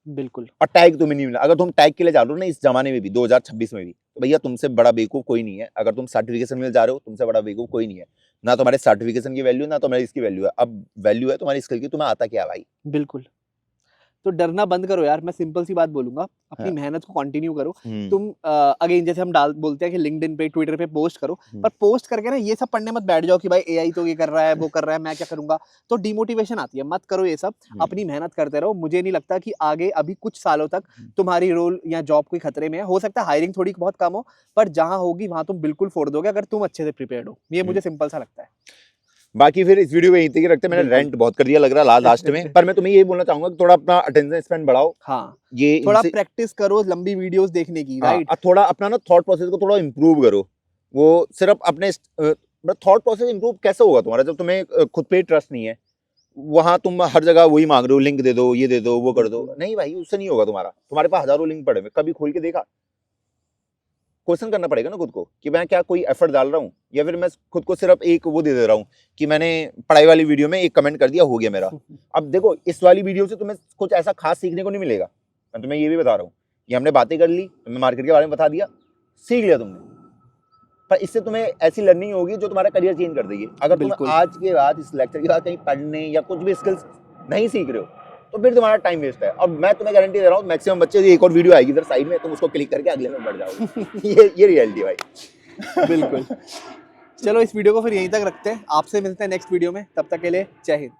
बिल्कुल। और टैग तुम्हें नहीं मिला। अगर तुम टैग के लिए जा रहे हो ना इस जमाने में भी 2026 में भी, तो भैया तुमसे बड़ा बेवकूफ कोई नहीं है। अगर तुम सर्टिफिकेशन में जा रहे हो तुमसे बड़ा बेवकूफ कोई नहीं है। ना तुम्हारे सर्टिफिकेशन की वैल्यू ना तुम्हारी इसकी वैल्यू है, अब वैल्यू है तुम्हारी स्किल की, तुम्हें आता क्या भाई। बिल्कुल। तो डरना बंद करो यार, मैं सिंपल सी बात बोलूंगा, अपनी हाँ। मेहनत को कंटिन्यू करो। तुम अगेन जैसे हम बोलते हैं कि लिंक्डइन पे ट्विटर पे पोस्ट करो, पर पोस्ट करके ना ये सब पढ़ने मत बैठ जाओ कि भाई एआई तो ये कर रहा है वो कर रहा है मैं क्या करूंगा, तो डिमोटिवेशन आती है। मत करो ये सब, अपनी मेहनत करते रहो। मुझे नहीं लगता कि आगे अभी कुछ सालों तक तुम्हारी रोल या जॉब कोई खतरे में है। हो सकता है हायरिंग थोड़ी बहुत कम हो, पर जहां होगी वहां तुम बिल्कुल फोड़ दोगे अगर तुम अच्छे से प्रिपेयर्ड हो। ये मुझे सिंपल सा लगता है। बाकी फिर इस वीडियो में यहीं तक ही रखते हैं। मैंने बिल्कुल। रेंट बहुत कर दिया लग रहा है लास्ट में, पर मैं तुम्हें यही बोलना चाहूंगा कि थोड़ा अपना अटेंशन स्पेन बढ़ाओ। हाँ, ये थोड़ा इनसे प्रैक्टिस करो लंबी वीडियोस देखने की, राइट। और थोड़ा अपना ना थॉट प्रोसेस को थोड़ा इंप्रूव करो। वो सिर्फ अपने थॉट प्रोसेस इंप्रूव कैसे होगा तुम्हारा जब तुम्हें खुद पे ट्रस्ट नहीं है। वहां तुम हर जगह वही मांग रहे हो, लिंक दे दो, ये दे दो, वो कर दो। नहीं भाई, उससे नहीं होगा तुम्हारा। तुम्हारे पास हजारों लिंक पड़े हुए, कभी खोल के देखा? क्वेश्चन करना पड़ेगा ना खुद को कि मैं क्या कोई एफर्ट डाल रहा हूँ, या फिर मैं खुद को सिर्फ एक वो दे रहा हूँ कि मैंने पढ़ाई वाली वीडियो में एक कमेंट कर दिया हो गया मेरा। अब देखो इस वाली वीडियो से तुम्हें कुछ ऐसा खास सीखने को नहीं मिलेगा, मैं तुम्हें ये भी बता रहा हूँ कि हमने बातें कर ली, तुम्हें मार्केट के बारे में बता दिया, सीख लिया तुमने, पर इससे तुम्हें ऐसी लर्निंग होगी जो तुम्हारा करियर चेंज कर देगी। अगर तुम आज के बाद इस लेक्चर के बाद कहीं पढ़ने या कुछ भी स्किल्स नहीं सीख रहे हो तो फिर तुम्हारा टाइम वेस्ट है। और मैं तुम्हें गारंटी दे रहा हूँ मैक्सिमम बच्चे एक और वीडियो आएगी इधर साइड में, तुम उसको क्लिक करके अगले में बढ़ जाओगे। ये रियलिटी भाई। बिल्कुल। चलो इस वीडियो को फिर यहीं तक रखते हैं, आपसे मिलते हैं नेक्स्ट वीडियो में, तब तक के लिए जय हिंद।